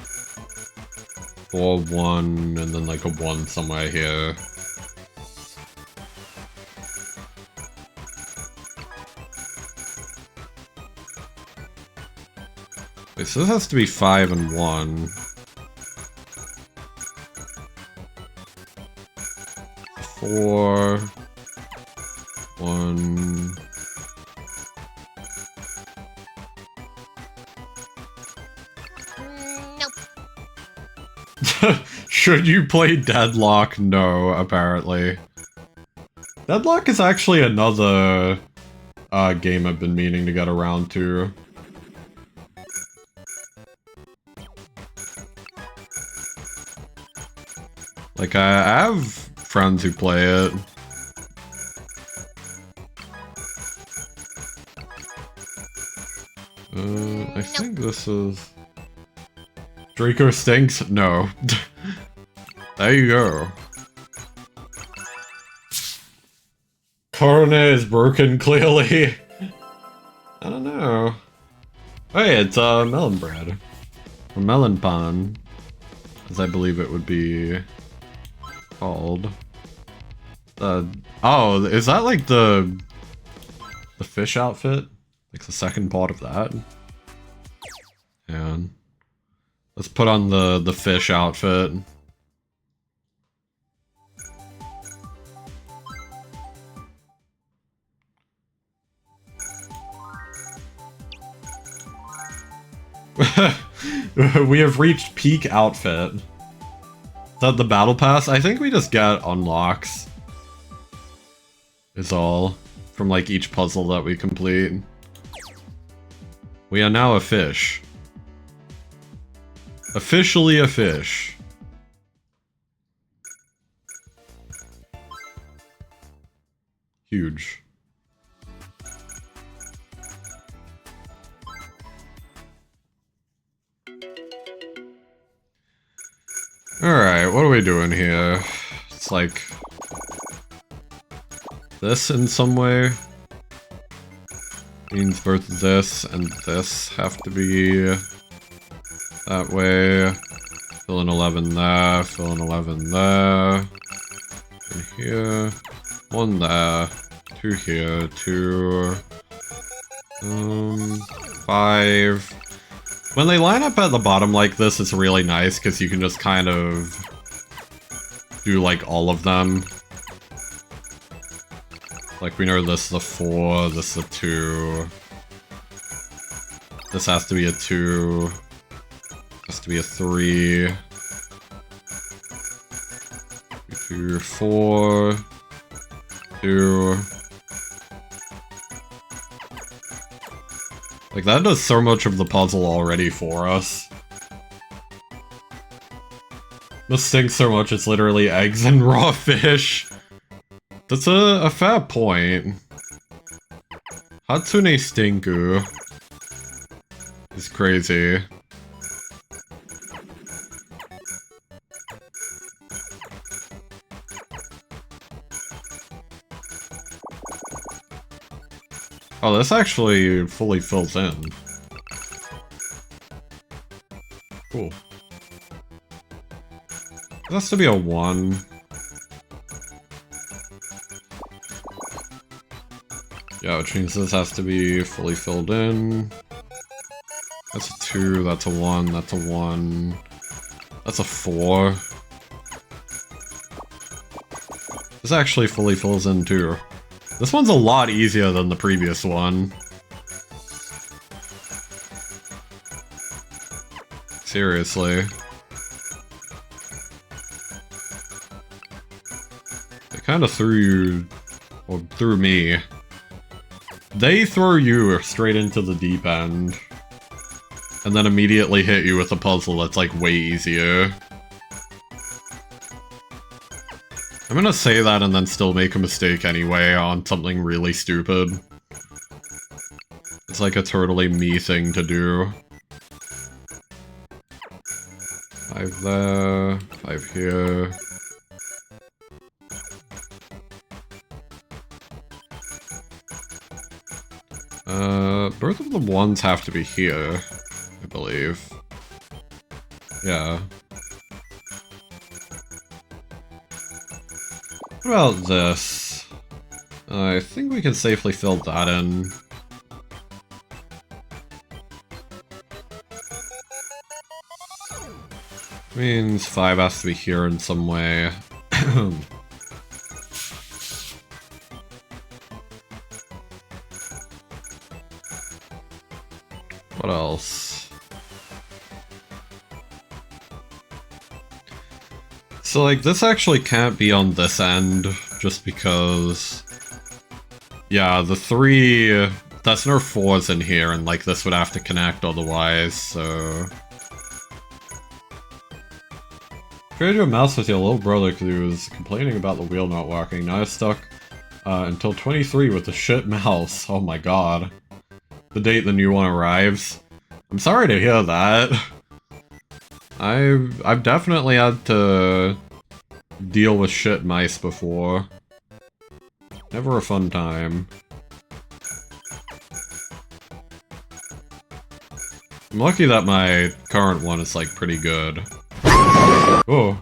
4, 1, and then like a 1 somewhere here. Wait, so this has to be 5 and 1. 4, 1. Should you play Deadlock? No, apparently. Deadlock is actually another game I've been meaning to get around to. Like, I have friends who play it. I think this is... Draco stinks? No. There you go. Corona is broken, clearly. I don't know. Hey, it's melon bread. Or melon pan, as I believe it would be called. Oh, is that like the fish outfit? Like the second part of that? And let's put on the fish outfit. We have reached peak outfit. Is that the battle pass? I think we just get unlocks. Is all. From like each puzzle that we complete. We are now a fish. Officially a fish. Huge. Alright, what are we doing here? It's like... this in some way? Means both this and this have to be... that way. Fill in 11 there, fill in 11 there. And here. 1 there. 2 here, 2... 5... When they line up at the bottom like this, it's really nice because you can just kind of do like all of them. Like we know this is a 4, this is a 2. This has to be a 2. Has to be a 3. 2, 4. 2. Like, that does so much of the puzzle already for us. This stinks so much, it's literally eggs and raw fish. That's a fair point. Hatsune Stinku is crazy. Oh, this actually fully fills in. Cool. It has to be a 1. Yeah, which means this has to be fully filled in. That's a 2, that's a 1, that's a 1. That's a 4. This actually fully fills in too. This one's a lot easier than the previous one. Seriously. They kind of threw you, or threw me. They throw you straight into the deep end. And then immediately hit you with a puzzle that's like way easier. I'm gonna say that and then still make a mistake anyway on something really stupid. It's like a totally me thing to do. 5 there, 5 here. Both of the 1s have to be here, I believe. Yeah. What about this? I think we can safely fill that in. Means 5 has to be here in some way. What else? So, like, this actually can't be on this end, just because... Yeah, the 3... That's no 4s in here, and, like, this would have to connect otherwise, so... Trade your mouse with your little brother because he was complaining about the wheel not working. Now it's stuck until 23 with the shit mouse. Oh my god. The date the new one arrives. I'm sorry to hear that. I've definitely had to deal with shit mice before. Never a fun time. I'm lucky that my current one is like pretty good. Oh.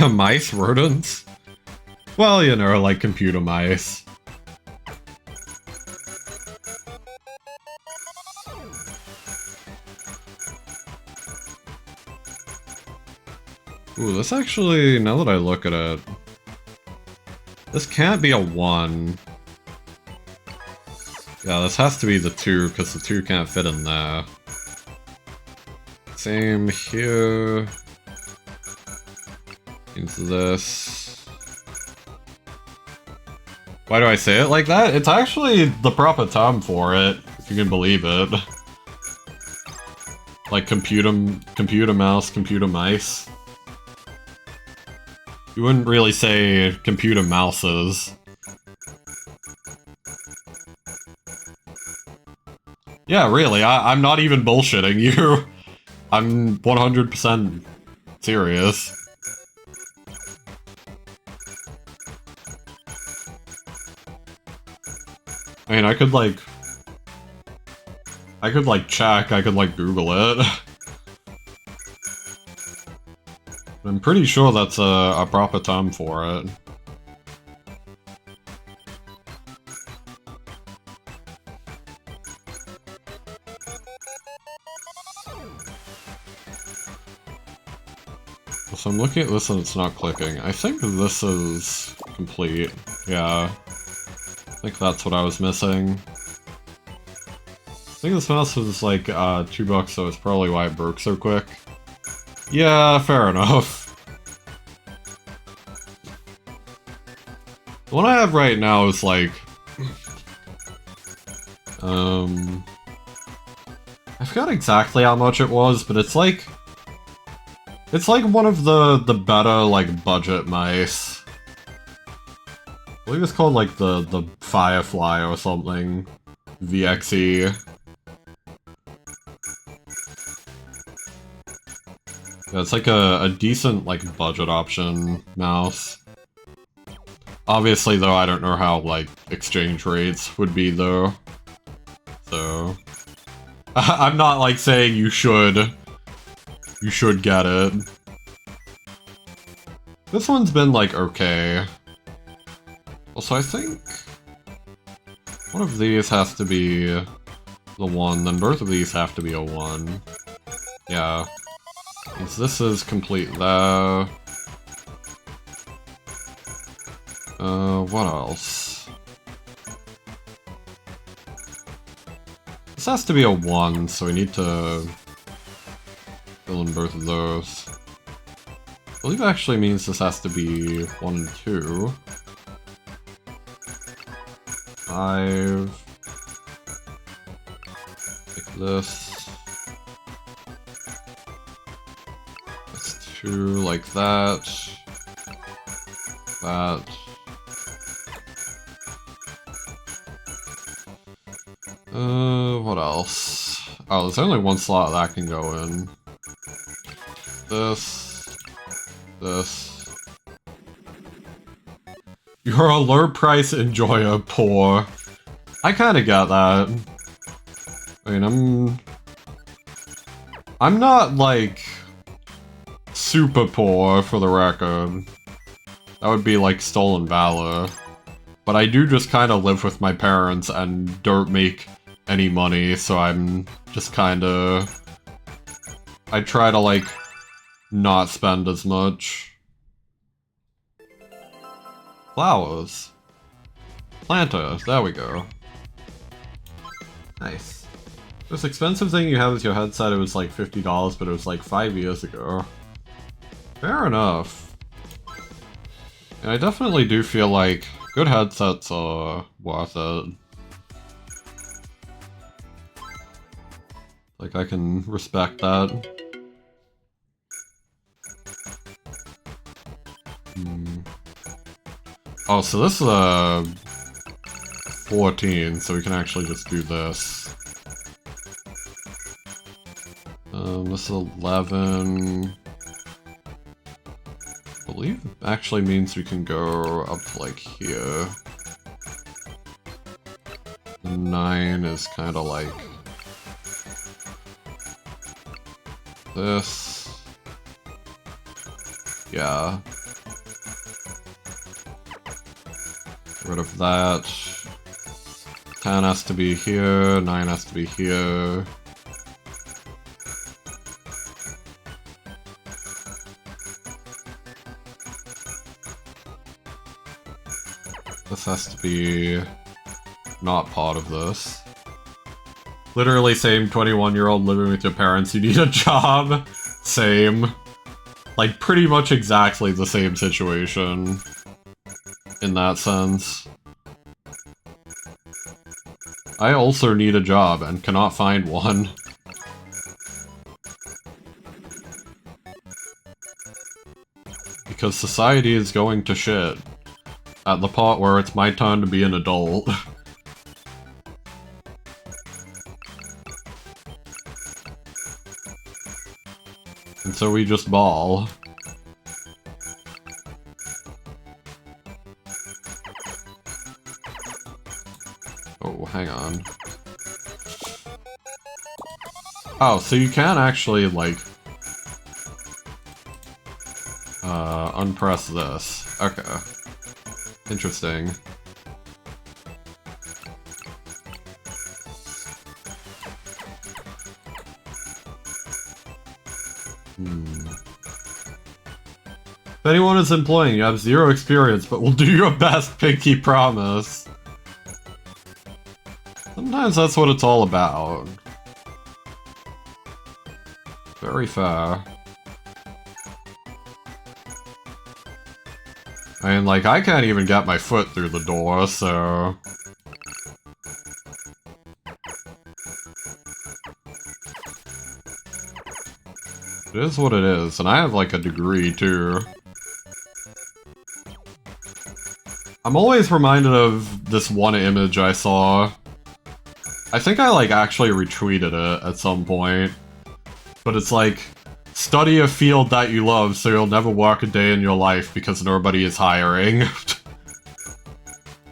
Mice? Rodents? Well, you know, like computer mice. Ooh, this actually, now that I look at it... This can't be a 1. Yeah, this has to be the 2, because the 2 can't fit in there. Same here. Into this. Why do I say it like that? It's actually the proper term for it, if you can believe it. Like computer mouse, computer mice. You wouldn't really say computer mouses. Yeah, really, I'm not even bullshitting you. I'm 100% serious. I mean, I could check, I could like Google it. I'm pretty sure that's a proper term for it. So I'm looking at this and it's not clicking. I think this is complete. Yeah. I think that's what I was missing. I think this mouse was like $2, so it's probably why it broke so quick. Yeah, fair enough. The one I have right now is like... I forgot exactly how much it was, but it's like... It's like one of the better, like, budget mice. I believe it's called, like, the Firefly or something. VXE. Yeah, it's like a decent, like, budget option mouse. Obviously, though, I don't know how, like, exchange rates would be, though. So... I'm not, like, saying you should get it. This one's been, like, okay. Also, I think... one of these has to be the 1, then both of these have to be a 1. Yeah. Since this is complete there. What else? This has to be a 1, so we need to fill in both of those. I believe it actually means this has to be 1 and 2. 5. Like this. That's 2, like that. That. What else? Oh, there's only one slot that can go in. This. This. You're a low price enjoyer, poor. I kinda got that. I mean, I'm not, like, super poor, for the record. That would be, like, stolen valor. But I do just kinda live with my parents and don't make any money, so I'm just kinda... I try to, like, not spend as much. Flowers. Planta, there we go. Nice. This expensive thing you have with your headset, it was like $50, but it was like 5 years ago. Fair enough. And I definitely do feel like good headsets are worth it. Like, I can respect that. Oh, so this is a 14, so we can actually just do this. This is 11. I believe it actually means we can go up to like here. 9 is kind of like this. Yeah. Get rid of that. 10 has to be here, 9 has to be here. This has to be not part of this. Literally same 21-year-old living with your parents, you need a job. Same. Like, pretty much exactly the same situation. In that sense. I also need a job and cannot find one. Because society is going to shit. At the part where it's my turn to be an adult. And so we just ball. Oh, hang on. Oh, so you can actually, like... unpress this. Okay. Interesting. If anyone is employing, you have 0 experience, but will do your best, pinky promise. Sometimes that's what it's all about. Very fair. I mean, like, I can't even get my foot through the door, so... It is what it is, and I have, like, a degree, too. I'm always reminded of this one image I saw. I think I, like, actually retweeted it at some point. But it's like, study a field that you love so you'll never work a day in your life because nobody is hiring.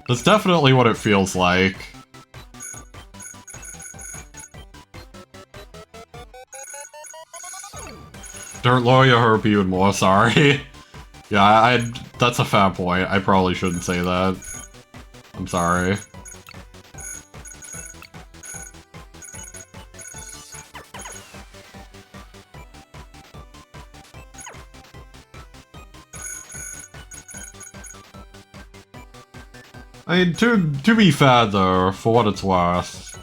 That's definitely what it feels like. Don't lower your herp even more, sorry. Yeah, that's a fair point. I probably shouldn't say that. I'm sorry. I mean, to be fair though, for what it's worth,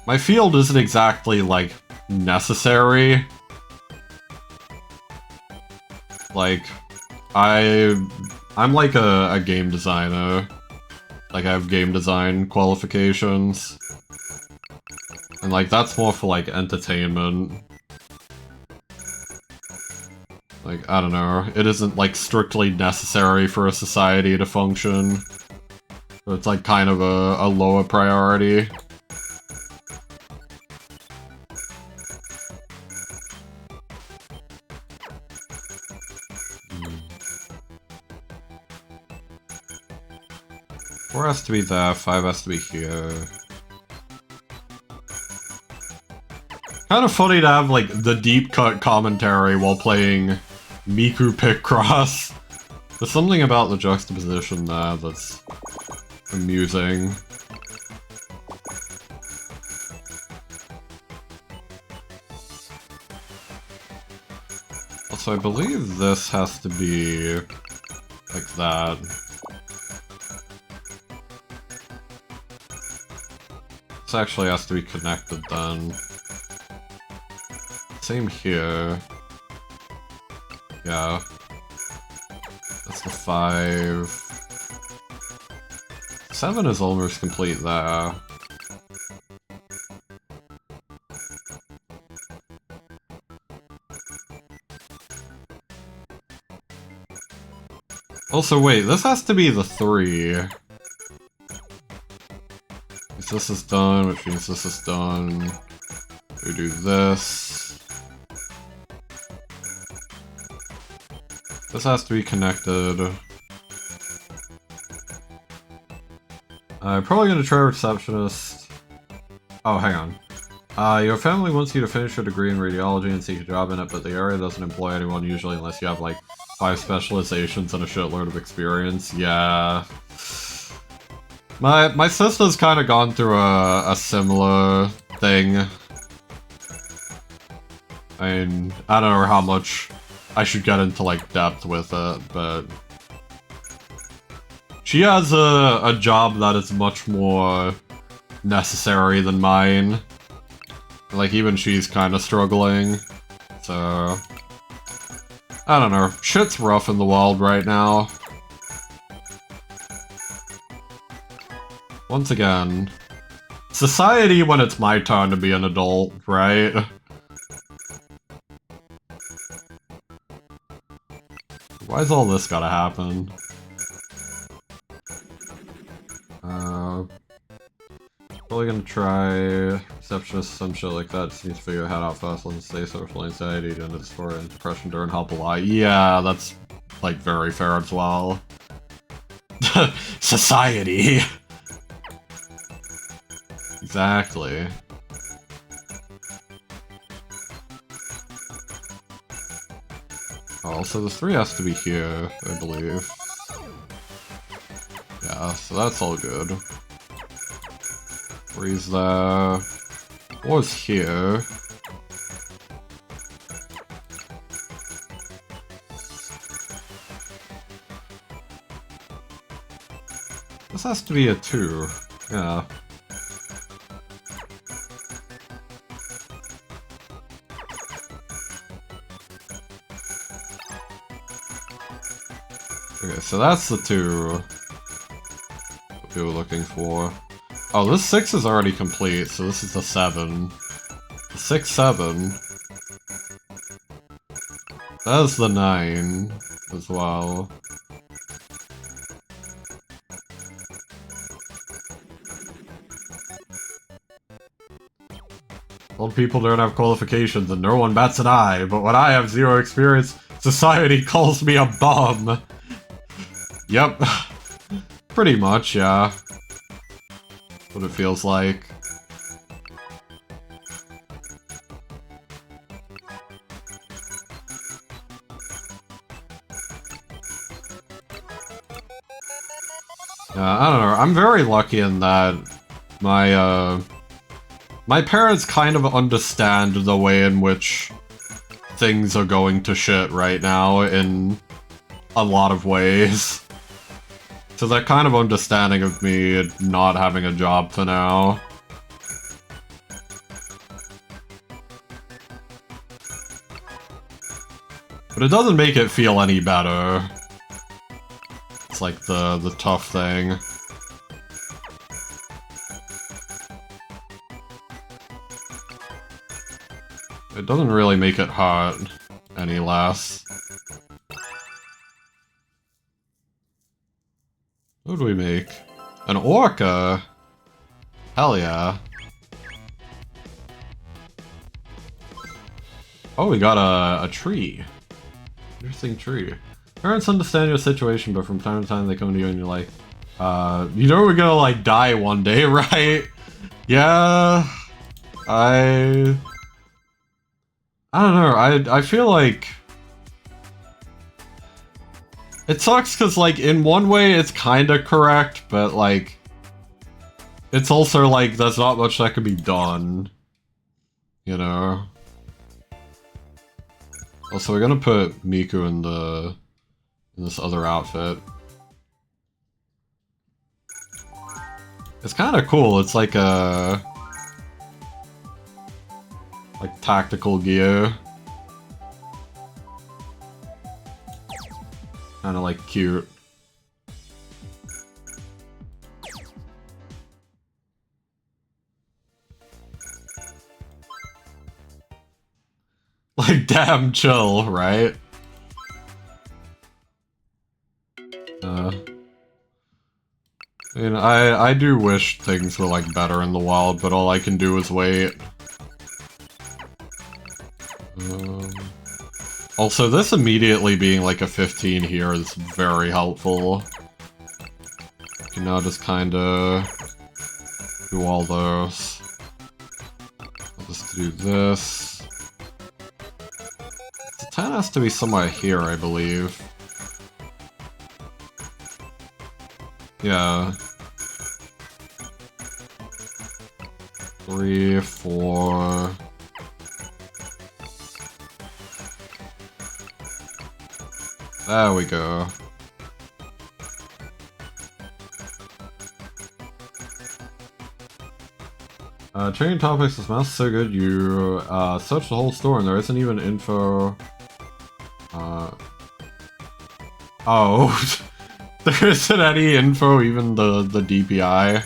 my field isn't exactly, like, necessary. Like, I'm like a game designer. Like, I have game design qualifications. And, like, that's more for, like, entertainment. Like, I don't know, it isn't, like, strictly necessary for a society to function. So it's, like, kind of a lower priority. Four has to be there, 5 has to be here. Kind of funny to have, like, the deep cut commentary while playing Miku Picross. There's something about the juxtaposition there that's amusing. Also, I believe this has to be like that. This actually has to be connected then. Same here. Yeah. That's the 5. 7 is almost complete there. Also, wait, this has to be the 3. If this is done, which means this is done. We do this. This has to be connected. I'm probably gonna try receptionist. Oh, hang on. Your family wants you to finish your degree in radiology and seek a job in it, but the area doesn't employ anyone usually unless you have like 5 specializations and a shitload of experience. Yeah. My sister's kind of gone through a similar thing. I mean, I don't know how much I should get into, like, depth with it, but... She has a job that is much more necessary than mine. Like, even she's kind of struggling, so... I don't know, shit's rough in the world right now. Once again, society when it's my turn to be an adult, right? Why's all this gotta happen? Probably gonna try receptionist, some shit like that. Just need to figure your head out fast and stay social anxiety and dysphoria and depression during help a lot. Yeah, that's like very fair as well. Society. Exactly. Oh, so the 3 has to be here, I believe. Yeah, so that's all good. 3's there. 4's here. This has to be a 2. Yeah. Okay, so that's the 2 that we were looking for. Oh, this 6 is already complete, so this is the 7. The 6, 7. That's the 9 as well. Old people don't have qualifications and no one bats an eye, but when I have 0 experience, society calls me a bum. Yep. Pretty much, yeah. What it feels like. I don't know, I'm very lucky in that my parents kind of understand the way in which things are going to shit right now in a lot of ways. So they're kind of understanding of me not having a job for now. But it doesn't make it feel any better. It's like the tough thing. It doesn't really make it hot any less. What do we make? An orca? Hell yeah. Oh, we got a tree. Interesting tree. Parents understand your situation, but from time to time they come to you and you're like, you know we're gonna like die one day, right? Yeah, I don't know, I feel like it sucks because like in one way it's kinda correct, but like it's also like there's not much that can be done, you know? Also, we're gonna put Miku in this other outfit. It's kind of cool. It's like a tactical gear. Kind of like cute. Like damn chill, right? I mean, I do wish things were like better in the wild, but all I can do is wait. Also, this immediately being like a 15 here is very helpful. You can now just kinda do all those. I'll just do this. The 10 has to be somewhere here, I believe. Yeah. 3, 4... There we go. Training topics, this mouse is so good, you search the whole store and there isn't even info. Oh, there isn't any info, even the DPI.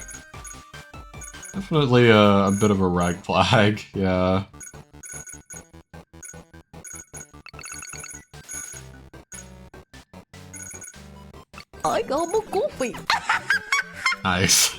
Definitely a bit of a red flag, yeah. I got more coffee. Nice.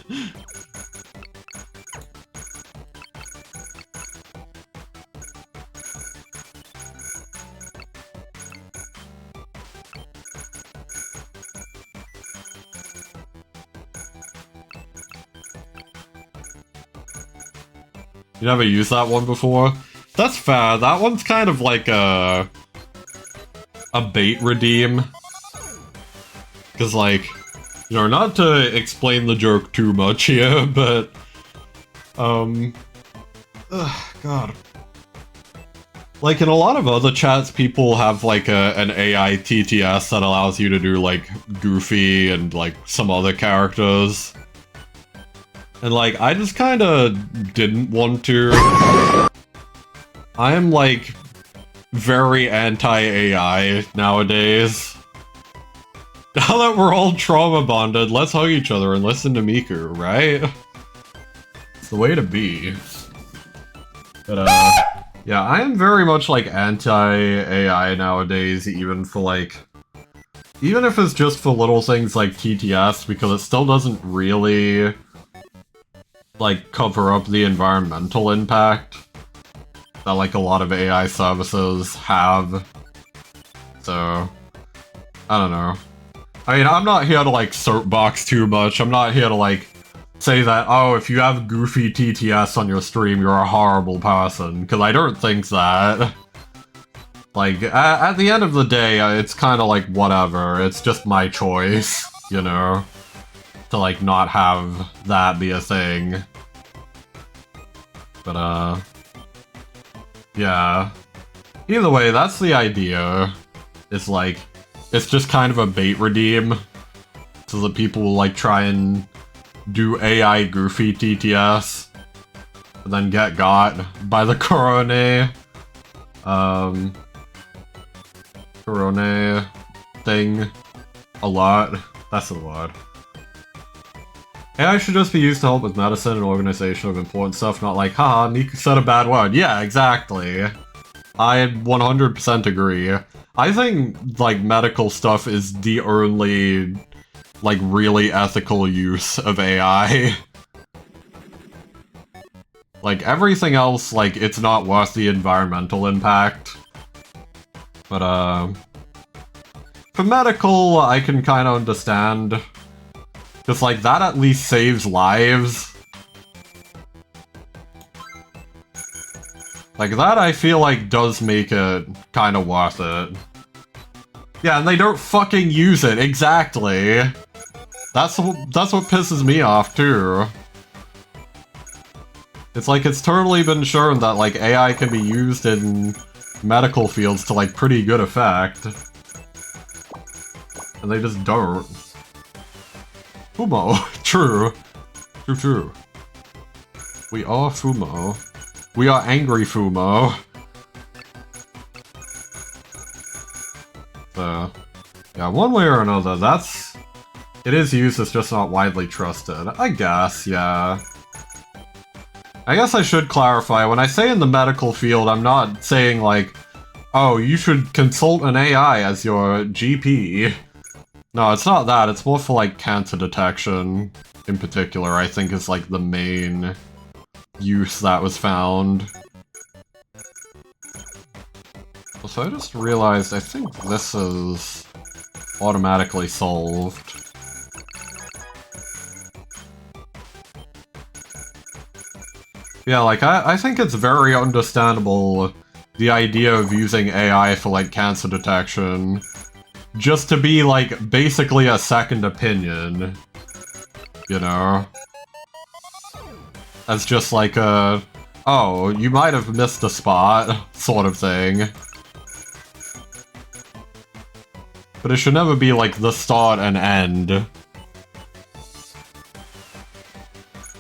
You never used that one before? That's fair. That one's kind of like a bait redeem. Because, like, you know, not to explain the joke too much here, but, ugh, God. like in a lot of other chats, people have like an AI TTS that allows you to do like Goofy and like some other characters. And like, I just kind of didn't want to. I am like very anti-AI nowadays. Now that we're all trauma bonded, let's hug each other and listen to Miku, right? It's the way to be. But yeah, I am very much like anti-AI nowadays, even for like, even if it's just for little things like TTS, because it still doesn't really like cover up the environmental impact that like a lot of AI services have. So, I don't know. I mean, I'm not here to like soapbox too much. I'm not here to like say that, oh, if you have goofy TTS on your stream, you're a horrible person, because I don't think that. Like, at the end of the day, it's kind of like whatever. It's just my choice, you know, to like not have that be a thing. But yeah. Either way, that's the idea. It's like, it's just kind of a bait redeem, so that people will like try and do AI goofy TTS, and then get got by the Corone thing a lot. That's a lot. AI should just be used to help with medicine and organization of important stuff, not like, haha, Miku said a bad word. Yeah, exactly. I 100% agree. I think, like, medical stuff is the only, like, really ethical use of AI. Like, everything else, like, it's not worth the environmental impact. But, for medical, I can kind of understand. Because, like, that at least saves lives. Like, that I feel like does make it kind of worth it. Yeah, and they don't fucking use it, exactly. That's what pisses me off, too. It's like, it's totally been shown that, like, AI can be used in medical fields to, like, pretty good effect. And they just don't. Fumo. True. True. We are Fumo. We are angry Fumo. So, yeah, one way or another, it is used, it's just not widely trusted. I guess, yeah. I guess I should clarify, when I say in the medical field, I'm not saying like, oh, you should consult an AI as your GP. No, it's not that, it's more for like cancer detection, in particular, I think is like the main use that was found. So I just realized, I think this is automatically solved. Yeah, like, I think it's very understandable, the idea of using AI for, like, cancer detection. Just to be, like, basically a second opinion. You know? As just like a, oh, you might have missed a spot, sort of thing. But it should never be, like, the start and end.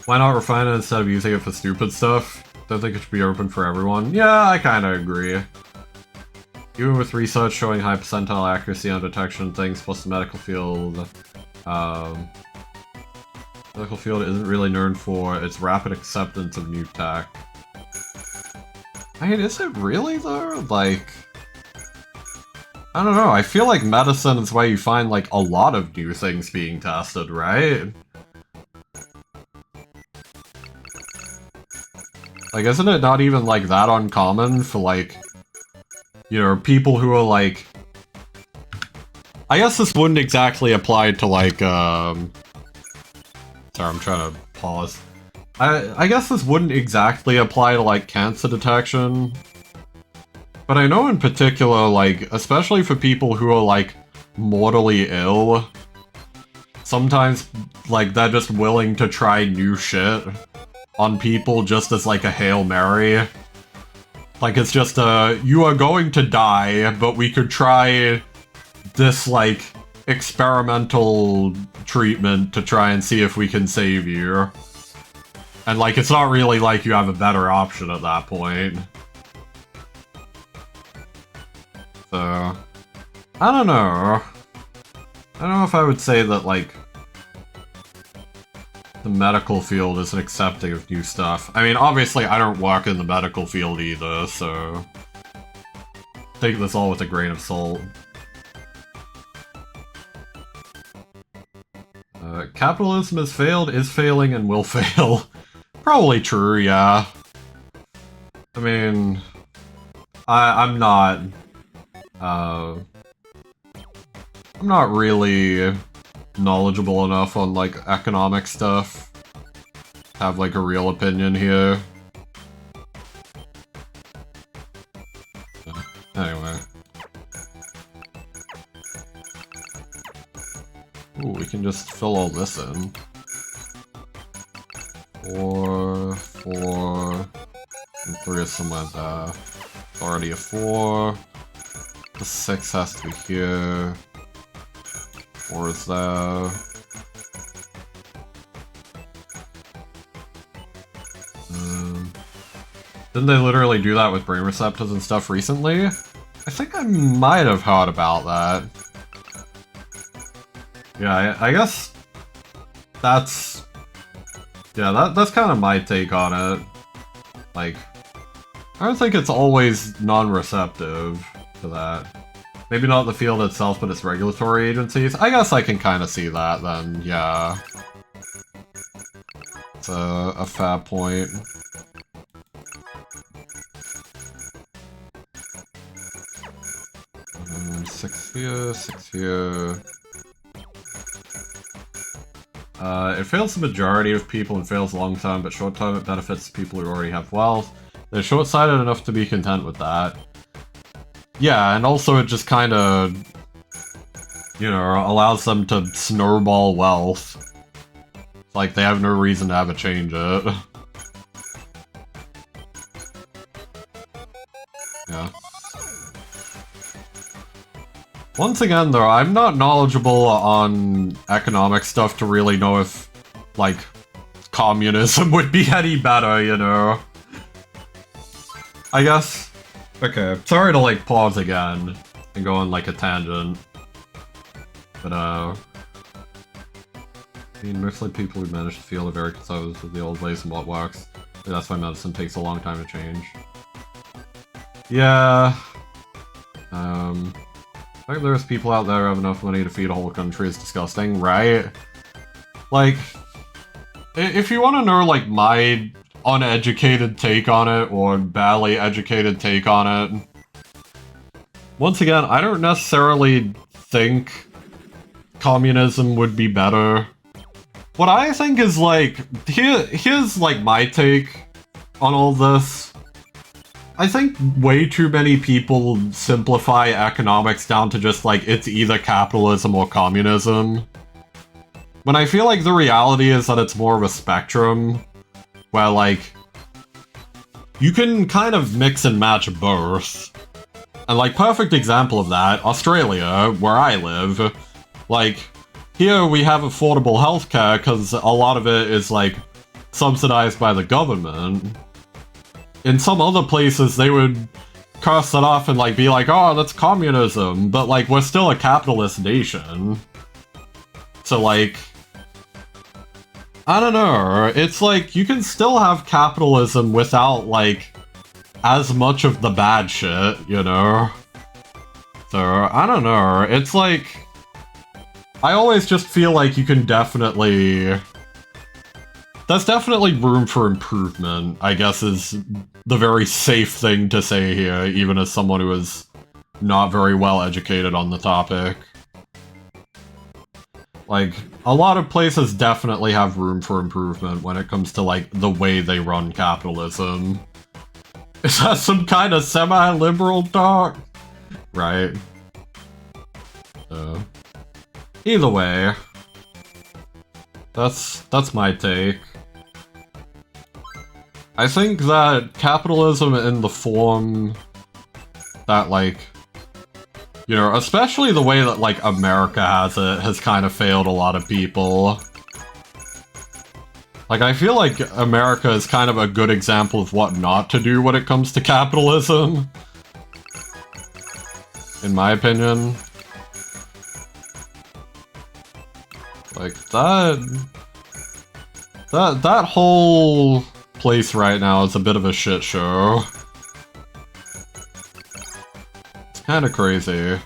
Why not refine it instead of using it for stupid stuff? Don't think it should be open for everyone. Yeah, I kinda agree. Even with research showing high percentile accuracy on detection things, plus the medical field, medical field isn't really known for its rapid acceptance of new tech. I mean, is it really though? Like, I don't know, I feel like medicine is where you find like a lot of new things being tested, right? Like, isn't it not even, like, that uncommon for, like, you know, people who are, like... I guess this wouldn't exactly apply to, like, Sorry, I'm trying to pause. I guess this wouldn't exactly apply to, like, cancer detection. But I know in particular, like, especially for people who are, like, mortally ill, sometimes, like, they're just willing to try new shit on people just as like a Hail Mary. Like, it's just, you are going to die, but we could try this, like, experimental treatment to try and see if we can save you. And, like, it's not really like you have a better option at that point. So, I don't know. I don't know if I would say that, like, the medical field isn't accepting of new stuff. I mean, obviously, I don't work in the medical field either, so take this all with a grain of salt. Capitalism has failed, is failing, and will fail. Probably true, yeah. I mean, I'm not really knowledgeable enough on, like, economic stuff to have, like, a real opinion here. Anyway. Ooh, we can just fill all this in. 4, 4, and 3 is somewhere there. It's already a 4. The 6 has to be here. 4 is there. Didn't they literally do that with brain receptors and stuff recently? I think I might have heard about that. Yeah, I guess that's... yeah, that's kind of my take on it. Like, I don't think it's always non-receptive to that. Maybe not the field itself, but its regulatory agencies. I guess I can kind of see that then, yeah. It's a fair point. And 6 here, 6 here. It fails the majority of people and fails long term, but short term it benefits people who already have wealth. They're short-sighted enough to be content with that. Yeah, and also it just kind of, you know, allows them to snowball wealth. Like, they have no reason to ever change it. Yeah. Once again, though, I'm not knowledgeable on economic stuff to really know if, like, communism would be any better, you know? I guess... okay, sorry to, like, pause again and go on, like, a tangent. But, I mean, mostly people who manage the field are very conservative with the old ways and what works. That's why medicine takes a long time to change. Yeah... I think there's people out there who have enough money to feed a whole country is disgusting, right? Like, if you want to know, like, my uneducated take on it, or badly educated take on it, once again, I don't necessarily think communism would be better. What I think is, like, here's, like, my take on all this. I think way too many people simplify economics down to just, like, it's either capitalism or communism. When I feel like the reality is that it's more of a spectrum, where, like, you can kind of mix and match both. And, like, perfect example of that, Australia, where I live, like, here we have affordable healthcare because a lot of it is, like, subsidized by the government. In some other places, they would curse that off and, like, be like, oh, that's communism, but, like, we're still a capitalist nation. So, like, I don't know, it's like, you can still have capitalism without, like, as much of the bad shit, you know? So, I don't know, it's like, I always just feel like you can definitely... there's definitely room for improvement, I guess, is the very safe thing to say here, even as someone who is not very well educated on the topic. Like, a lot of places definitely have room for improvement when it comes to, like, the way they run capitalism. Is that some kind of semi-liberal talk? Right. Either way. That's my take. I think that capitalism in the form that, like, you know, especially the way that, like, America has it, has kind of failed a lot of people. Like, I feel like America is kind of a good example of what not to do when it comes to capitalism. In my opinion. Like, that whole place right now is a bit of a shit show. It's kind of crazy.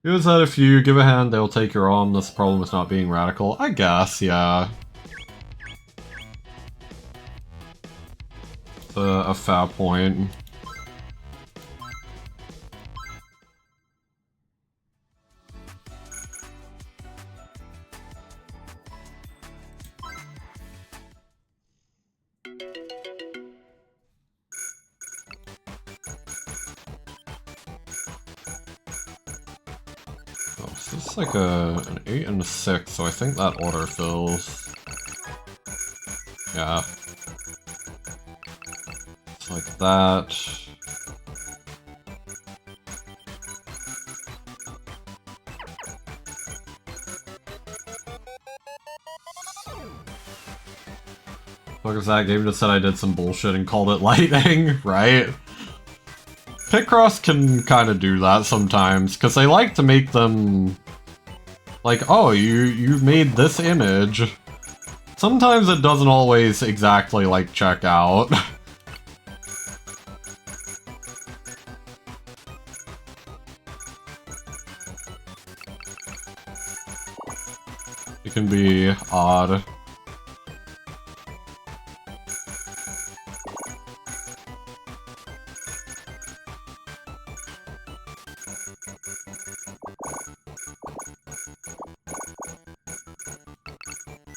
Here's that if you give a hand, they'll take your arm. This problem is not being radical. I guess, yeah. It's a fair point. This is like an 8 and a 6, so I think that order fills. Yeah. It's like that. What was that? Game just said I did some bullshit and called it lightning, right? Picross can kind of do that sometimes, because they like to make them... Like, oh, you made this image. Sometimes it doesn't always exactly, like, check out. It can be odd.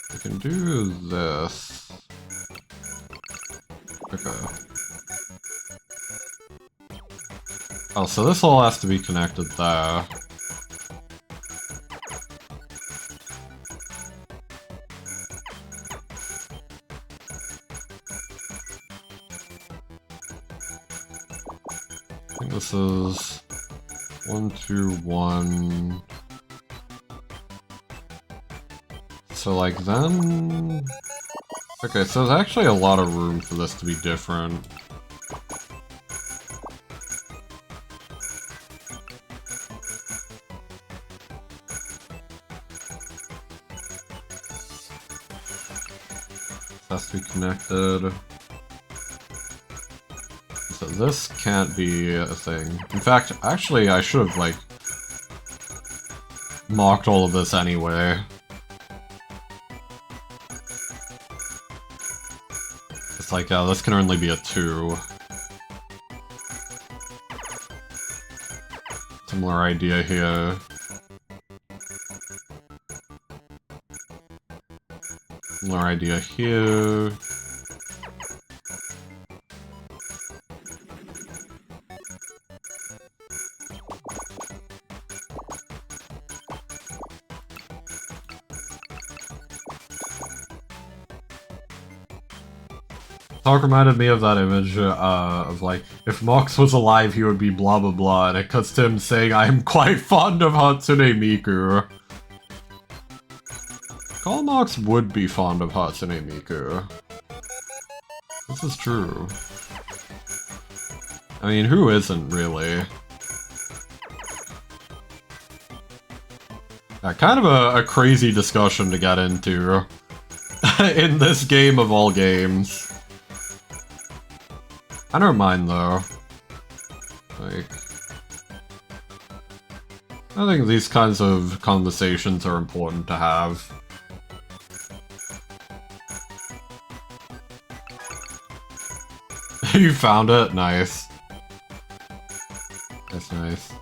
I can do this. Okay. Oh, so this all has to be connected there. I think this is 1, 2, 1. So like then... Okay, so there's actually a lot of room for this to be different. This has to be connected. So this can't be a thing. In fact, actually I should have like mocked all of this anyway. It's like, this can only be a 2. Similar idea here. Similar idea here. Talk reminded me of that image of like, if Mox was alive he would be blah blah blah, and it cuts to him saying, I am quite fond of Hatsune Miku. Call Mox would be fond of Hatsune Miku. This is true. I mean, who isn't really? Yeah, kind of a crazy discussion to get into in this game of all games. I don't mind though. Like, I think these kinds of conversations are important to have. You found it? Nice. That's nice.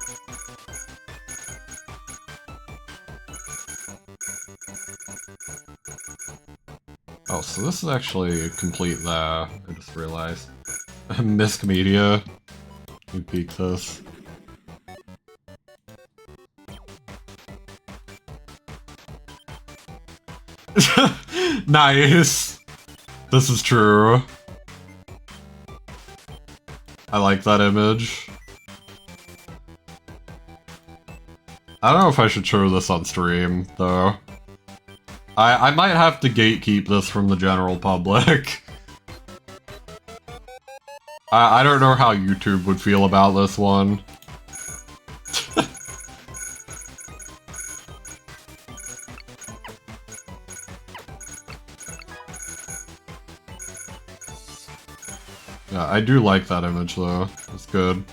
Oh, so this is actually complete there. I just realized. Misc Media. You peeked this. Nice. This is true. I like that image. I don't know if I should show this on stream, though. I might have to gatekeep this from the general public. I don't know how YouTube would feel about this one. Yeah, I do like that image though. It's good.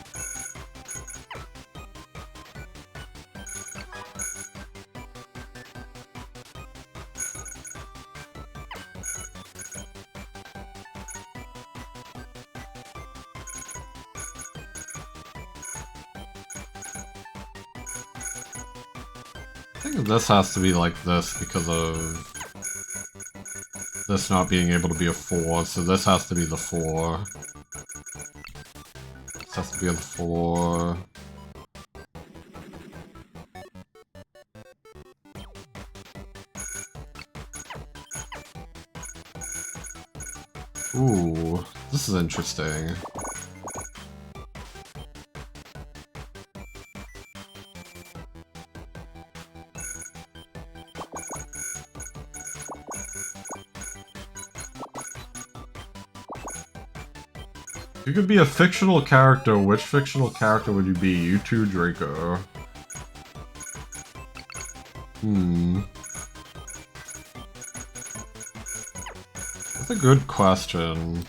I think this has to be like this because of this not being able to be a 4, so this has to be the 4. This has to be a 4. Ooh, this is interesting. You could be a fictional character. Which fictional character would you be? You too, Draco. That's a good question.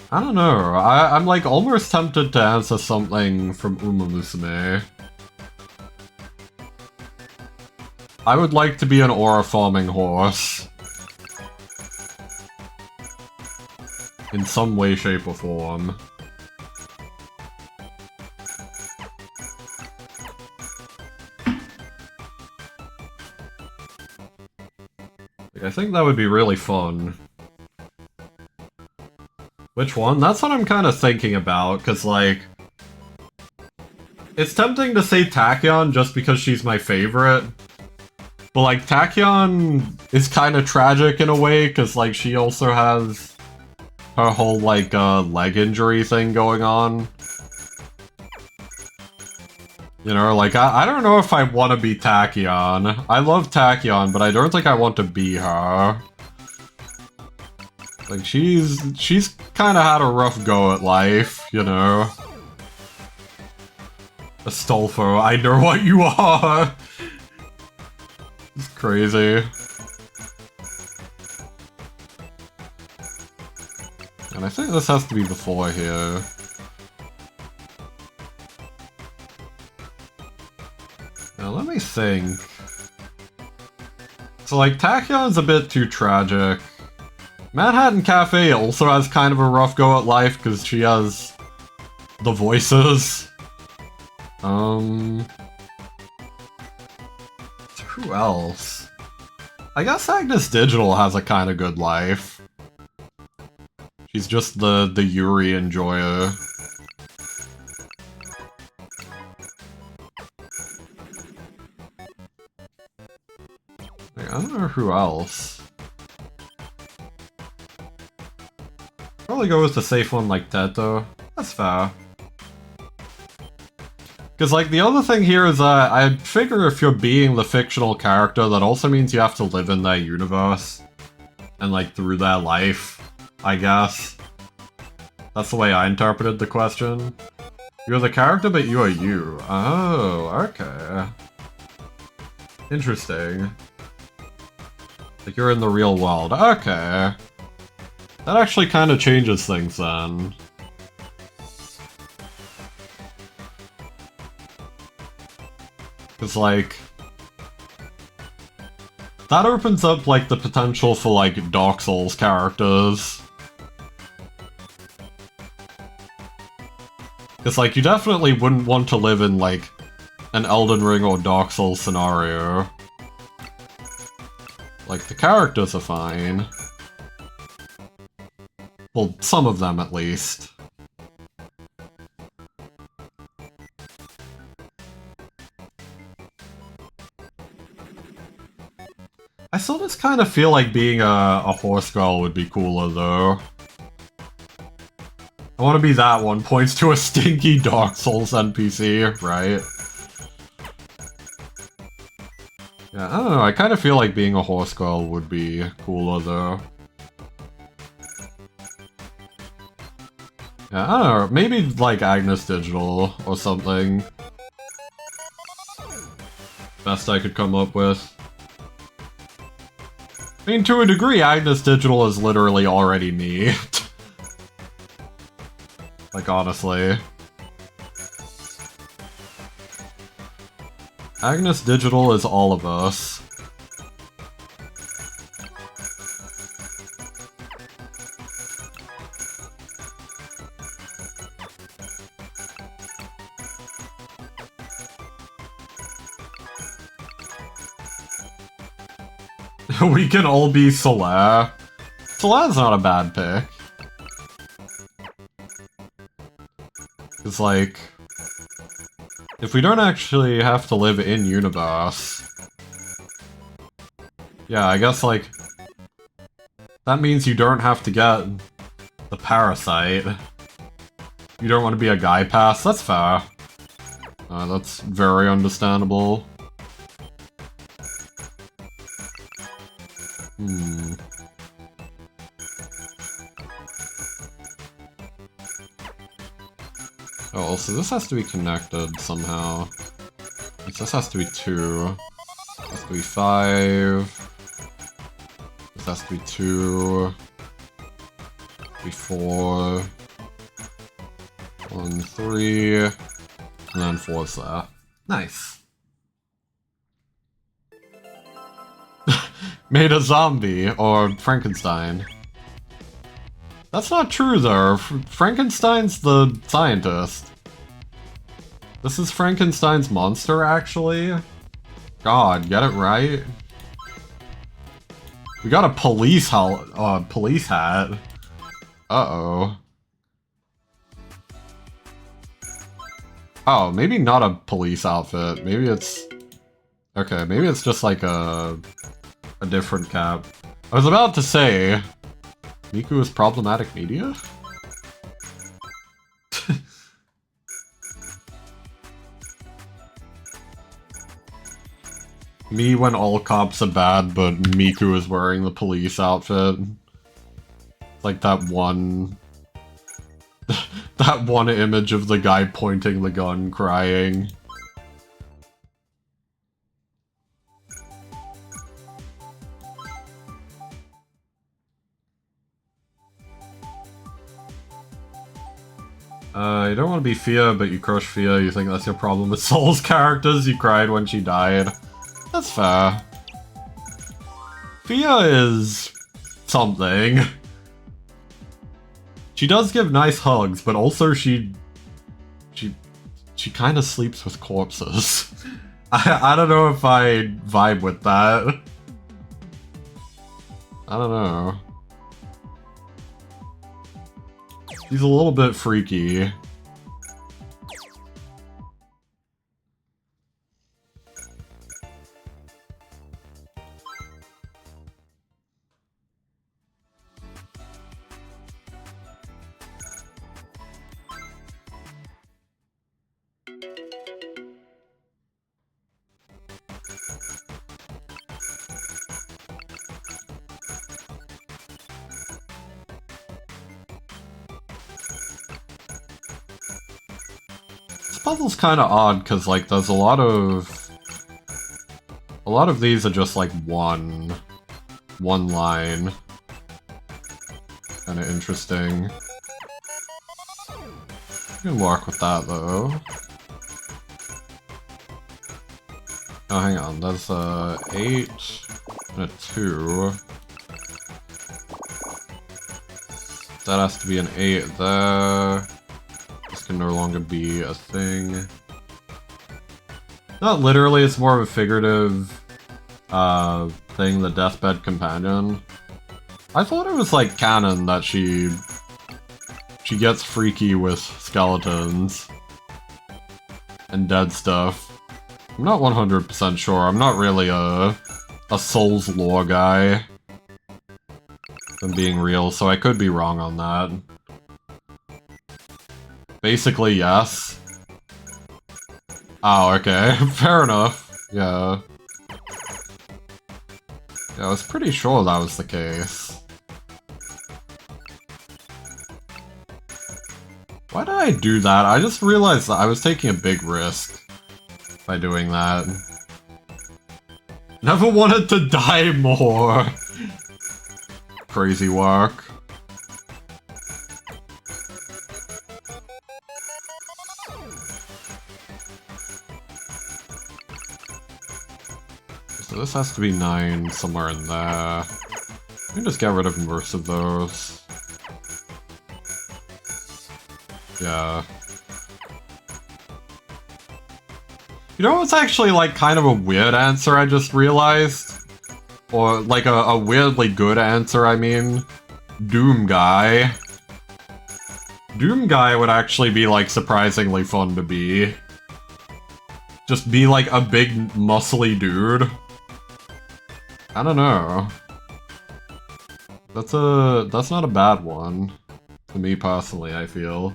I don't know. I'm like almost tempted to answer something from Uma Musume. I would like to be an aura farming horse. In some way, shape, or form. Like, I think that would be really fun. Which one? That's what I'm kind of thinking about, because, like... It's tempting to say Tachyon just because she's my favorite. But, like, Tachyon is kind of tragic in a way, because, like, she also has her whole, like, leg injury thing going on. You know, like, I don't know if I want to be Tachyon. I love Tachyon, but I don't think I want to be her. Like, she's kind of had a rough go at life, you know? Astolfo, I know what you are! It's crazy. And I think this has to be the 4 here. Now let me think. So like, Tachyon's a bit too tragic. Manhattan Cafe also has kind of a rough go at life because she has the voices. Who else? I guess Agnes Digital has a kind of good life. She's just the Yuri enjoyer. Like, I don't know who else. Probably go with the safe one like Teto. That's fair. Because, like, the other thing here is I figure if you're being the fictional character, that also means you have to live in that universe. And, like, through that life, I guess. That's the way I interpreted the question. You're the character, but you are you. Oh, okay. Interesting. Like, you're in the real world. Okay. That actually kind of changes things, then. Because, like... that opens up, like, the potential for, like, Dark Souls characters. Because, like, you definitely wouldn't want to live in, like, an Elden Ring or Dark Souls scenario. Like, the characters are fine. Well, some of them, at least. still just kind of feel like being a horse girl would be cooler, though. I want to be that one. Points to a stinky Dark Souls NPC, right? Yeah, I don't know. I kind of feel like being a horse girl would be cooler, though. Yeah, I don't know. Maybe like Agnes Digital or something. Best I could come up with. I mean, to a degree, Agnes Digital is literally already me. Like, honestly. Agnes Digital is all of us. We can all be Solaire. Solaire's not a bad pick. It's like, if we don't actually have to live in universe, yeah, I guess like, that means you don't have to get the parasite. You don't want to be a guy pass, that's fair. That's very understandable. Oh, so this has to be connected somehow. This has to be 2. This has to be 5. This has to be 2. Be 4. 1, 3. And then 4's there. Nice. Made a zombie, or Frankenstein. That's not true, though. Frankenstein's the scientist. This is Frankenstein's monster, actually? God, get it right? We got a police hat. Uh-oh. Oh, maybe not a police outfit. Maybe it's... Okay, maybe it's just like a different cap. I was about to say... Miku is problematic media? Me when all cops are bad, but Miku is wearing the police outfit. It's like that one... that one image of the guy pointing the gun, crying. You don't want to be Fia, but you crush Fia. You think that's your problem with Soul's characters? You cried when she died. That's fair. Fia is... something. She does give nice hugs, but also she kind of sleeps with corpses. I don't know if I vibe with that. I don't know. She's a little bit freaky. Puzzle's kind of odd because like there's a lot of these are just like one line. Kind of interesting. You can work with that though. Oh, hang on. There's a 8 and a 2. That has to be an 8 there. Can no longer be a thing. Not literally, it's more of a figurative thing, the Deathbed Companion. I thought it was like canon that she gets freaky with skeletons and dead stuff. I'm not 100% sure. I'm not really a a Souls lore guy. If I'm being real, so I could be wrong on that. Basically, yes. Oh, okay. Fair enough. Yeah. Yeah, I was pretty sure that was the case. Why did I do that? I just realized that I was taking a big risk by doing that. Never wanted to die more. Crazy work. So this has to be 9 somewhere in there. I can just get rid of most of those. Yeah. You know what's actually like kind of a weird answer I just realized? Or like a weirdly good answer, I mean. Doom Guy. Doom Guy would actually be like surprisingly fun to be. Just be like a big muscly dude. I don't know. That's not a bad one. To me personally, I feel.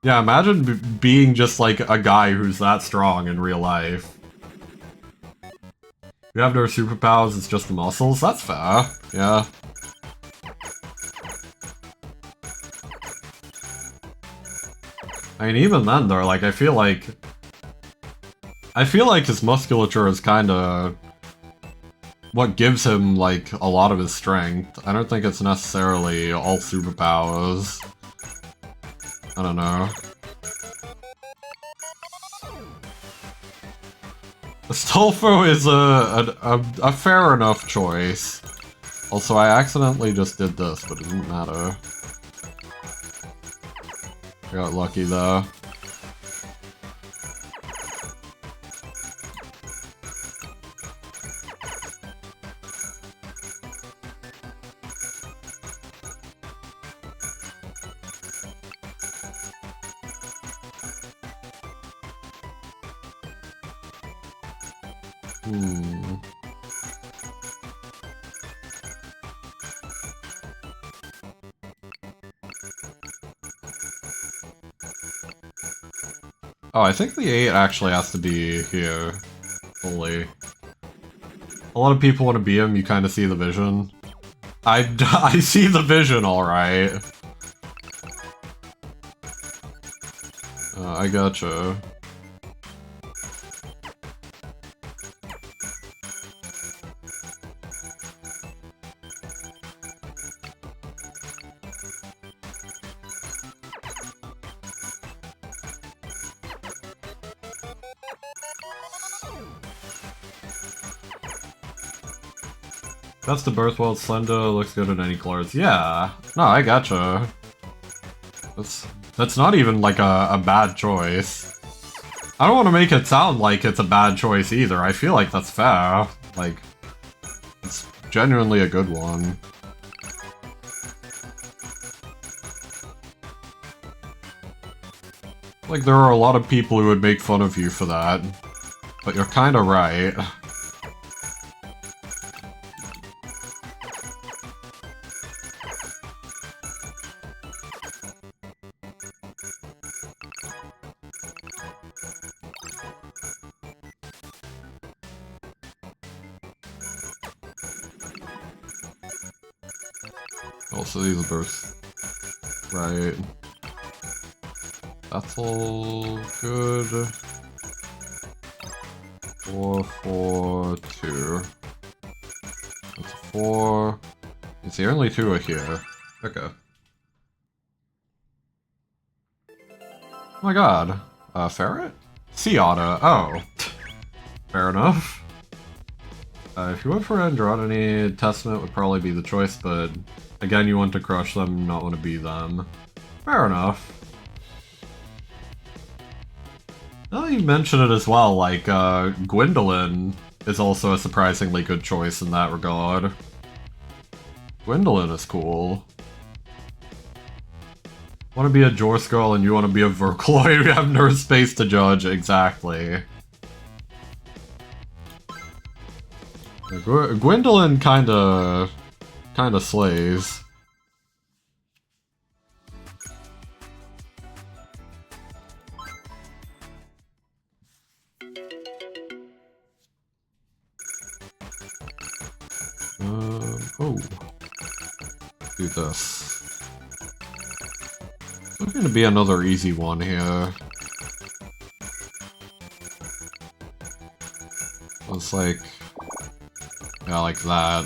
Yeah, imagine being just like a guy who's that strong in real life. You have no superpowers, it's just the muscles? That's fair. Yeah. I mean, even then though, like, I feel like his musculature is kinda what gives him, like, a lot of his strength. I don't think it's necessarily all superpowers. I don't know. Astolfo is a fair enough choice. Also, I accidentally just did this, but it doesn't matter. I got lucky though. Oh, I think the 8 actually has to be here. Fully. A lot of people want to be him, you kind of see the vision. I see the vision, alright. I gotcha. That's the birth world. Slender looks good in any clothes. Yeah. No, I gotcha. That's not even like a bad choice. I don't want to make it sound like it's a bad choice either. I feel like that's fair. Like, it's genuinely a good one. Like, there are a lot of people who would make fun of you for that. But you're kinda right. Also, these are both right. That's all good. 4, 4, 2. That's 4. It's the only 2 are here. Okay. Oh my god. Ferret? Sea otter. Oh. Fair enough. If you went for Androdony, Testament would probably be the choice, but again, you want to crush them, not want to be them. Fair enough. Now that you mention it as well, like, Gwendolyn is also a surprisingly good choice in that regard. Gwendolyn is cool. Want to be a Jorse girl and you want to be a Verkloid, we have no space to judge, exactly. Gwendolyn kinda slays. Oh. Do this. There's gonna be another easy one here. It's like... yeah, like that.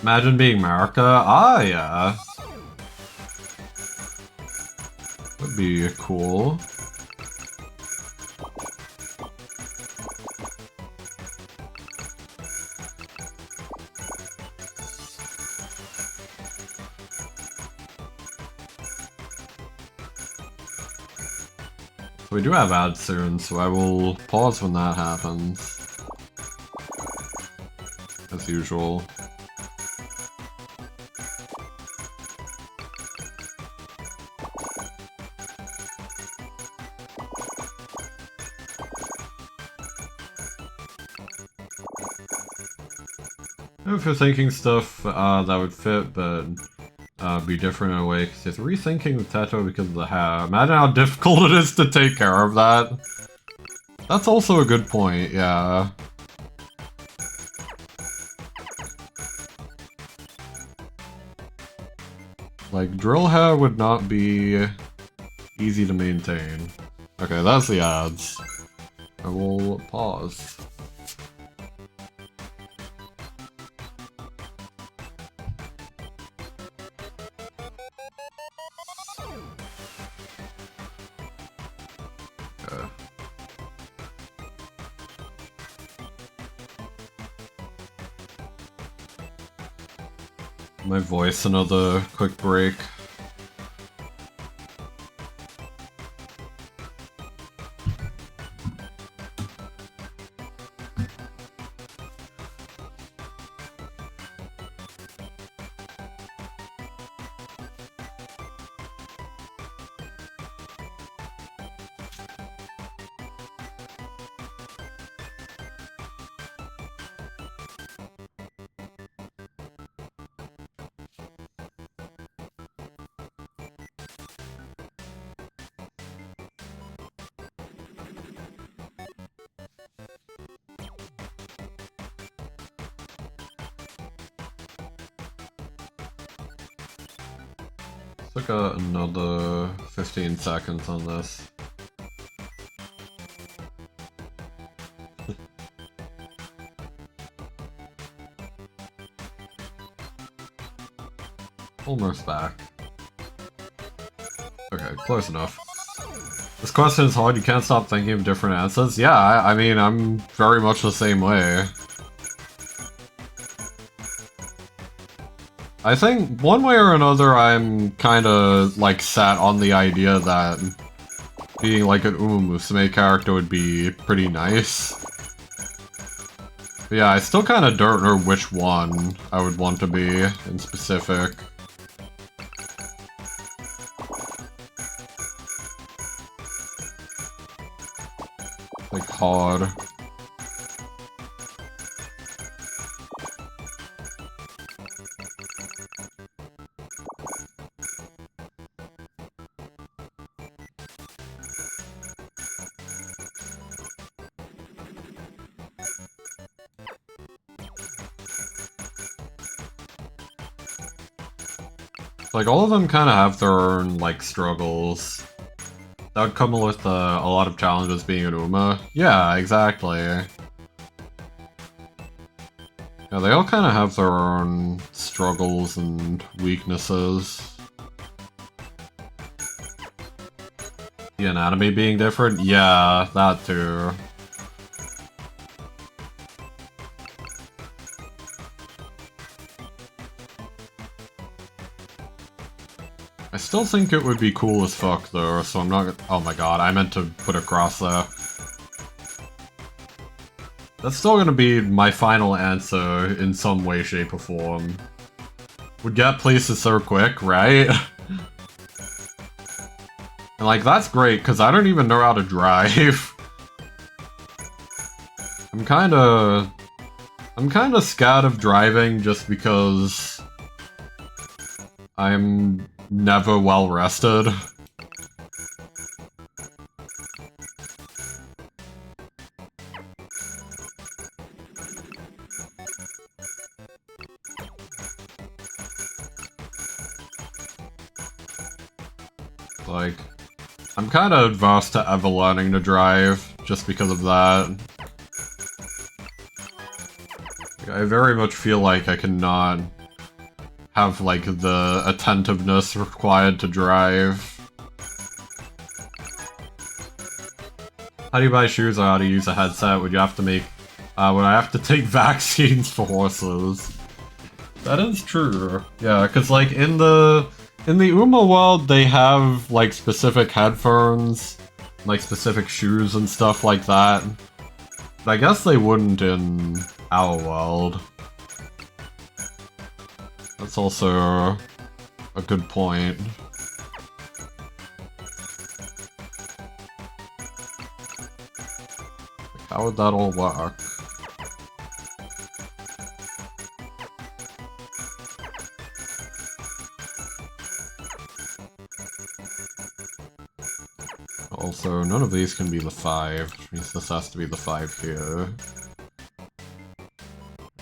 Imagine being America. Ah, yeah. That'd be cool. We do have ads soon, so I will pause when that happens. As usual. If you're thinking stuff that would fit, but be different in a way, because it's rethinking the tattoo because of the hair. Imagine how difficult it is to take care of that. That's also a good point, yeah. Like, drill hair would not be easy to maintain. Okay, that's the ads. I will pause. My voice, another quick break. Took another 15 seconds on this. Almost back. Okay, close enough. This question is hard, you can't stop thinking of different answers. Yeah, I mean, I'm very much the same way. I think one way or another I'm kinda like sat on the idea that being like an Uma Musume character would be pretty nice. But yeah, I still kinda don't know which one I would want to be in specific. Like hard. Like, all of them kind of have their own, like, struggles. That would come with a lot of challenges being an Uma. Yeah, exactly. Yeah, they all kind of have their own struggles and weaknesses. The anatomy being different? Yeah, that too. I still think it would be cool as fuck though, so I'm not gonna— oh my god, I meant to put a cross there. That's still gonna be my final answer in some way, shape, or form. Would get places so quick, right? And like, that's great, because I don't even know how to drive. I'm kinda scared of driving just because I'm never well rested. Like, I'm kinda adverse to ever learning to drive just because of that. I very much feel like I cannot have, like, the attentiveness required to drive. How do you buy shoes or how to use a headset? Would you have to make... would I have to take vaccines for horses? That is true. Yeah, because, like, in the Uma world, they have, like, specific headphones, like, specific shoes and stuff like that. But I guess they wouldn't in our world. That's also a good point. How would that all work? Also, none of these can be the 5, which means this has to be the 5 here.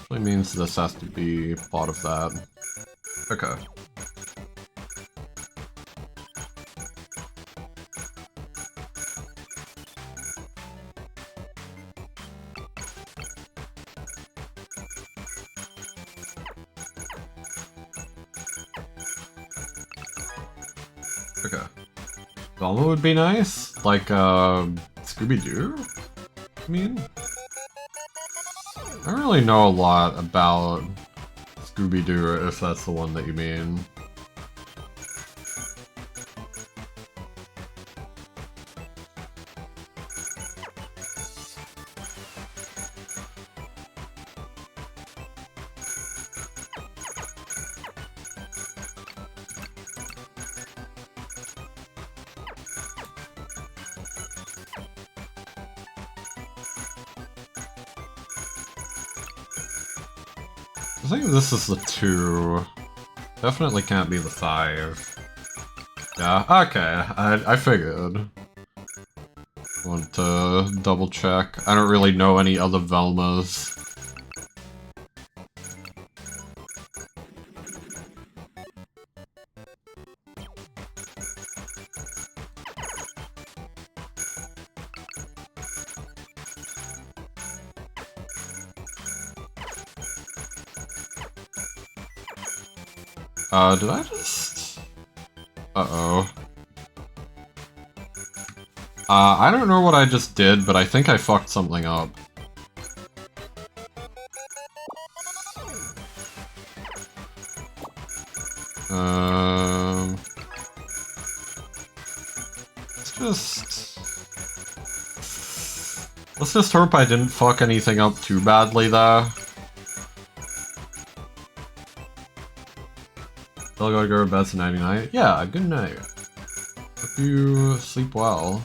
Which means this has to be part of that. Okay. Okay. Velma would be nice? Like, Scooby-Doo? I mean? I don't really know a lot about Scooby-Doo, if that's the one that you mean. I think this is the 2. Definitely can't be the 5. Yeah, okay, I figured. Want to double check. I don't really know any other Velmas. Did I just... Uh-oh. I don't know what I just did, but I think I fucked something up. Let's just hope I didn't fuck anything up too badly there. I'll go to bed to 99. Yeah, good night. Hope you sleep well.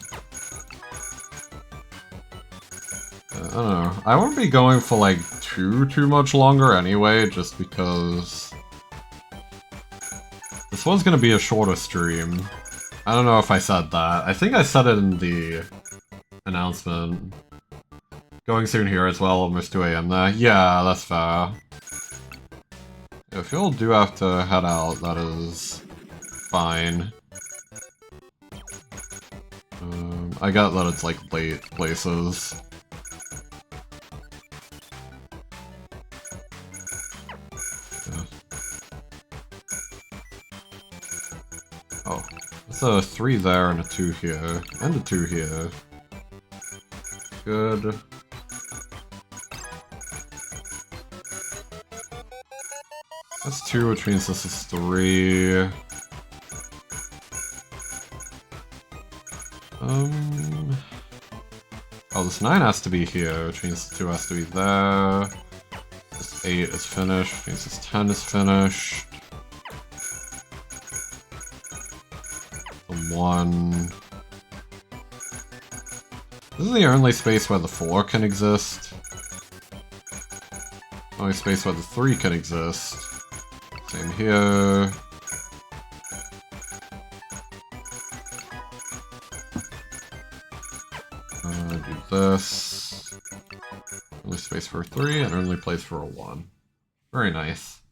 I don't know. I won't be going for like too much longer anyway, just because this one's gonna be a shorter stream. I don't know if I said that. I think I said it in the announcement. Going soon here as well, almost 2 AM there. Yeah, that's fair. If y'all do have to head out, that is fine. I got that it's like late places. Yeah. Oh, it's a 3 there and a 2 here, and a 2 here. Good. That's 2, which means this is 3. Oh, this 9 has to be here, which means this 2 has to be there. This 8 is finished, which means this 10 is finished. The 1... This is the only space where the 4 can exist. Only space where the 3 can exist. Same here. Do this. Only space for a 3 and only place for a 1. Very nice.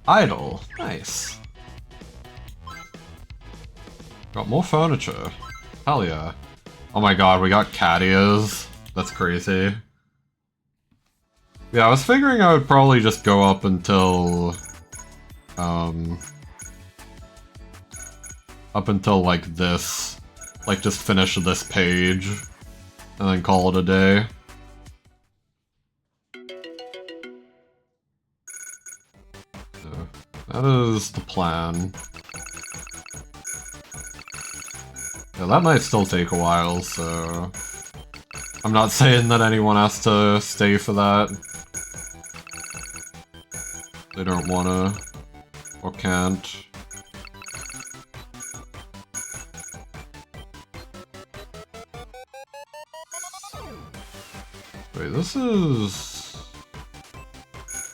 Idle. Nice. Got more furniture. Hell yeah. Oh my god, we got cat ears. That's crazy. Yeah, I was figuring I would probably just go up until... up until, like, this. Like, just finish this page. And then call it a day. So, that is the plan. Yeah, that might still take a while, so... I'm not saying that anyone has to stay for that. They don't wanna, or can't. Wait, this is...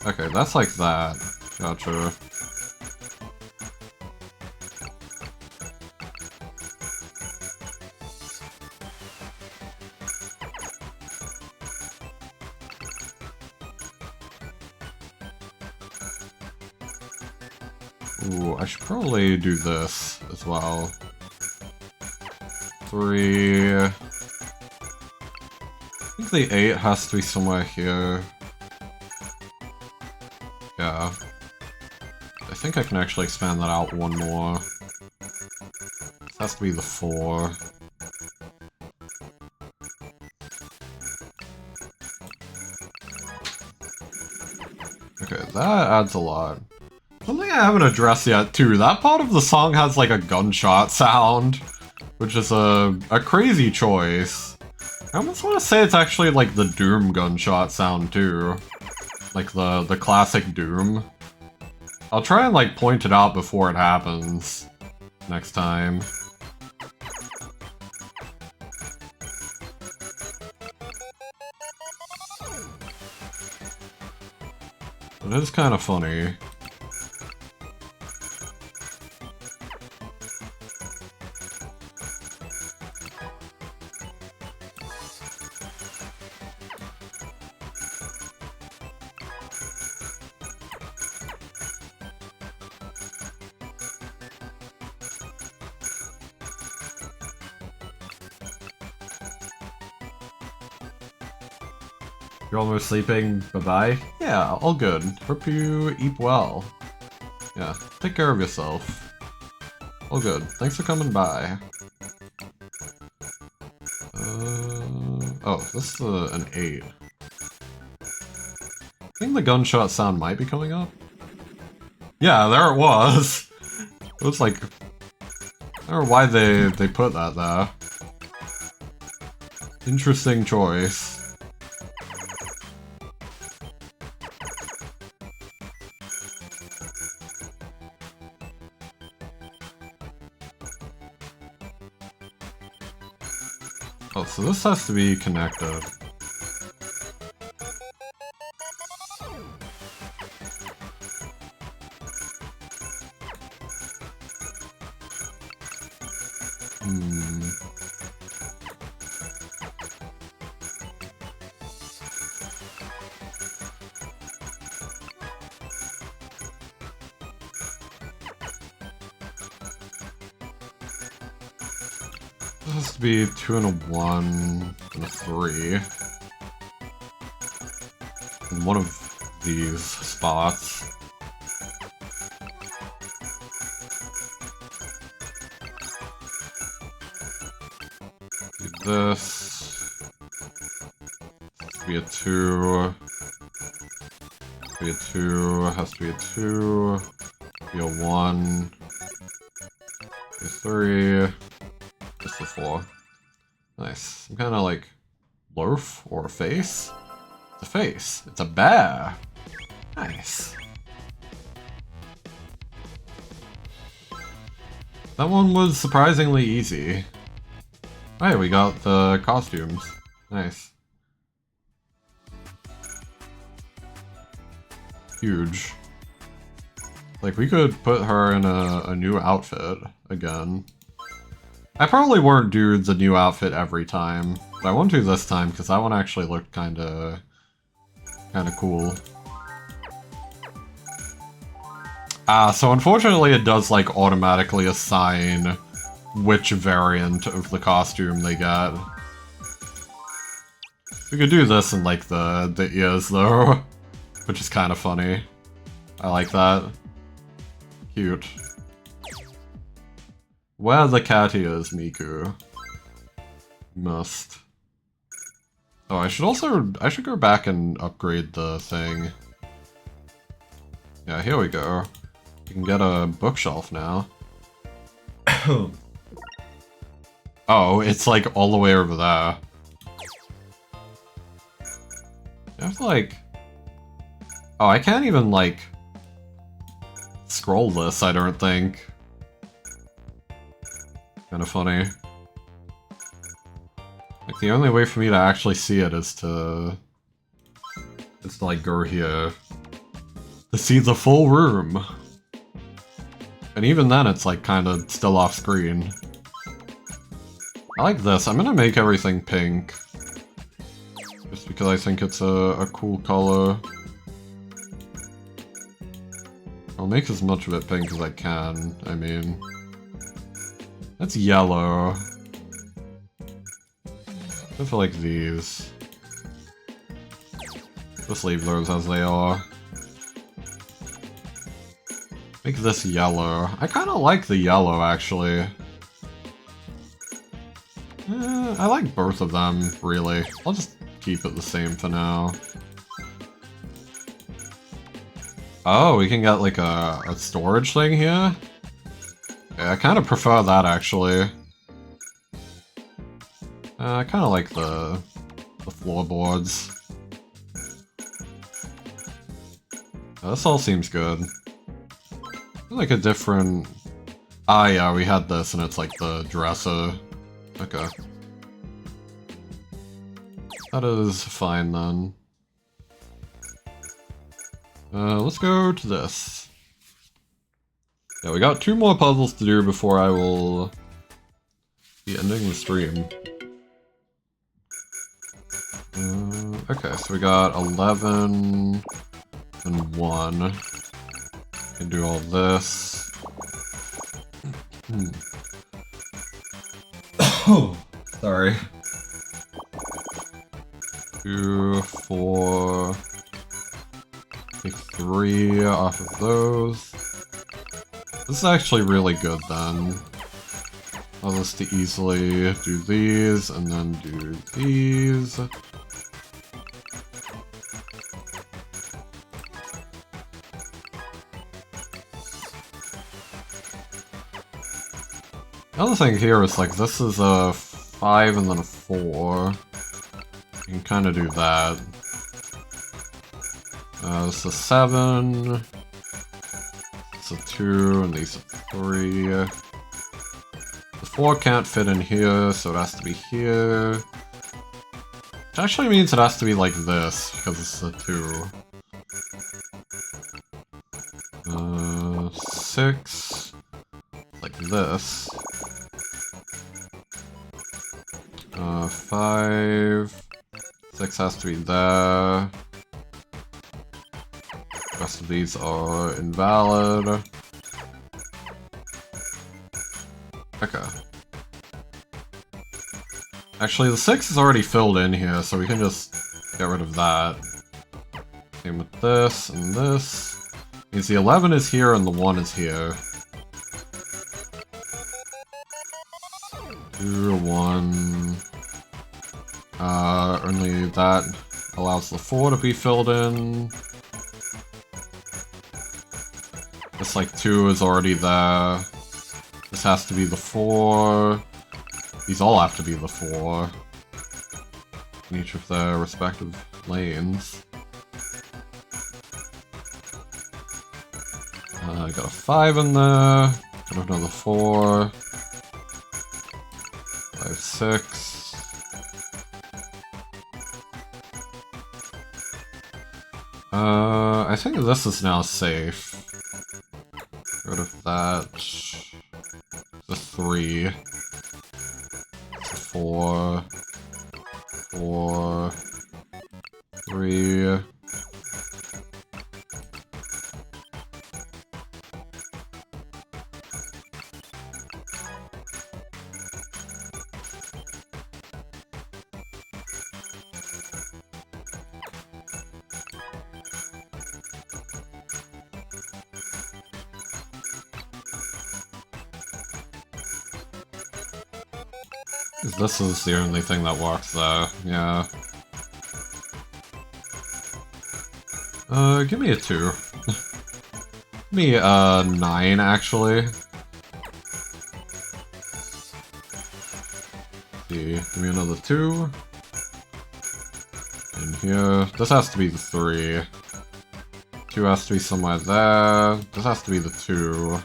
Okay, that's like that. Gotcha. Ooh, I should probably do this as well. 3... I think the 8 has to be somewhere here. Yeah. I think I can actually expand that out one more. This has to be the 4. Okay, that adds a lot. Something I haven't addressed yet, too. That part of the song has, like, a gunshot sound, which is a crazy choice. I almost want to say it's actually, like, the Doom gunshot sound, too. Like, the classic Doom. I'll try and, like, point it out before it happens next time. It is kind of funny. You're almost sleeping, bye-bye? Yeah, all good. Hope you eat well. Yeah, take care of yourself. All good. Thanks for coming by. Oh, this is an 8. I think the gunshot sound might be coming up. Yeah, there it was! It was like... I don't know why they put that there. Interesting choice. Oh, so this has to be connected. This has to be 2 and a 1 and a 3. In one of these spots. Do this. Has to be a 2. Has to be a 2. Has to be a 2. Be a 1. Be a 3. Just a 4. Nice. Some kind of like loaf or a face? It's a face. It's a bear. Nice. That one was surprisingly easy. Hey, we got the costumes. Nice. huge. Like, we could put her in a new outfit again. I probably won't do the new outfit every time, but I won't do this time because that one actually looked kinda cool. So unfortunately it does like automatically assign which variant of the costume they get. We could do this in like the ears though, which is kind of funny. I like that. Cute. Where the cat is, Miku. Must. Oh, I should go back and upgrade the thing. Yeah, here we go. You can get a bookshelf now. Oh, it's like all the way over there. You have to like... Oh, I can't even like... scroll this, I don't think. Kinda funny. Like, the only way for me to actually see it is to like, go here. To see the full room. And even then, it's, like, kinda still off screen. I like this. I'm gonna make everything pink. Just because I think it's a cool color. I'll make as much of it pink as I can, I mean. That's yellow. I feel like these. Just leave those as they are. Make this yellow. I kind of like the yellow, actually. I like both of them, really. I'll just keep it the same for now. Oh, we can get like a storage thing here? Yeah, I kind of prefer that, actually. I kind of like the floorboards. This all seems good. Like a different... Ah, yeah, we had this and it's like the dresser. Okay. That is fine then. Let's go to this. Yeah, we got 2 more puzzles to do before I will be ending the stream. Okay, so we got 11 and 1. Can do all this. Oh, sorry. 2, 4. Take 3 off of those. This is actually really good then. Allows us to easily do these and then do these. Another thing here is like this is a 5 and then a 4. You can kind of do that. This is a 7. It's a 2, and these are 3. The 4 can't fit in here, so it has to be here. Which actually means it has to be like this, because it's a 2. 6. Like this. 5. 6 has to be there. The rest of these are invalid. Okay. Actually, the 6 is already filled in here, so we can just get rid of that. Same with this and this. Means the 11 is here and the 1 is here. 2, 1. Only that allows the 4 to be filled in. This like 2 is already there. This has to be the 4. These all have to be the 4. In each of their respective lanes. I got a 5 in there. Got another 4. 5, 6. I think this is now safe. Rid of that. The 3. 4. 4. 3. This is the only thing that works there, yeah. Give me a 2. Give me a 9, actually. Give me another 2. In here. This has to be the 3. 2 has to be somewhere there. This has to be the 2.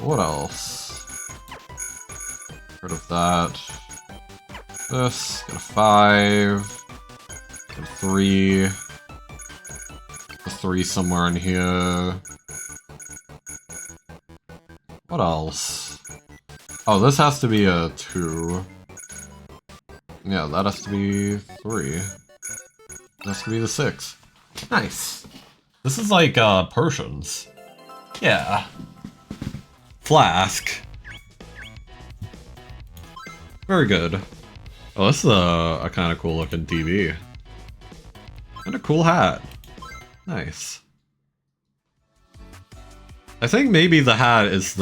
What else? Rid of that. This. Get a 5. Get a 3. A 3 somewhere in here. What else? Oh, this has to be a 2. Yeah, that has to be 3. That has to be the 6. Nice. This is like, potions. Yeah. Flask. Very good. Oh, this is a kind of cool looking TV. And a cool hat. Nice. I think maybe the hat is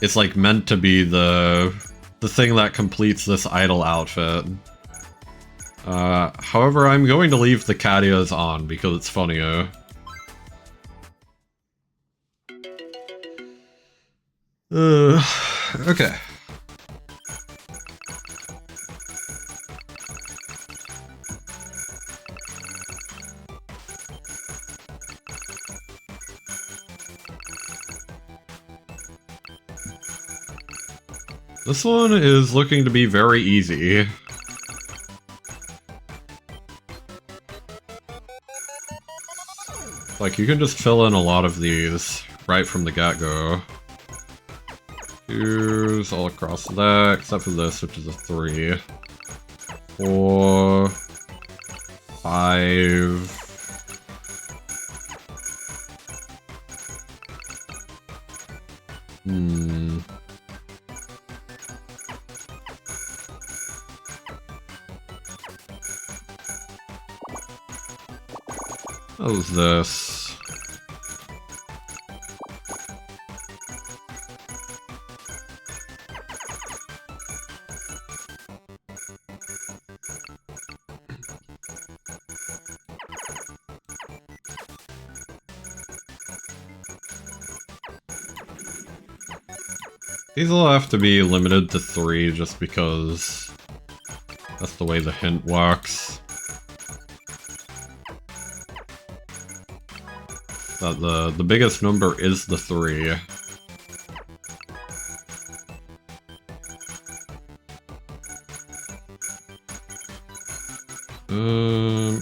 it's like meant to be the thing that completes this idol outfit. However, I'm going to leave the Catias on because it's funnier. Okay. This one is looking to be very easy. Like, you can just fill in a lot of these right from the get-go. 2s all across that, except for this, which is a 3. 4. 5. What was this? These will have to be limited to 3 just because that's the way the hint works. That the biggest number is the 3.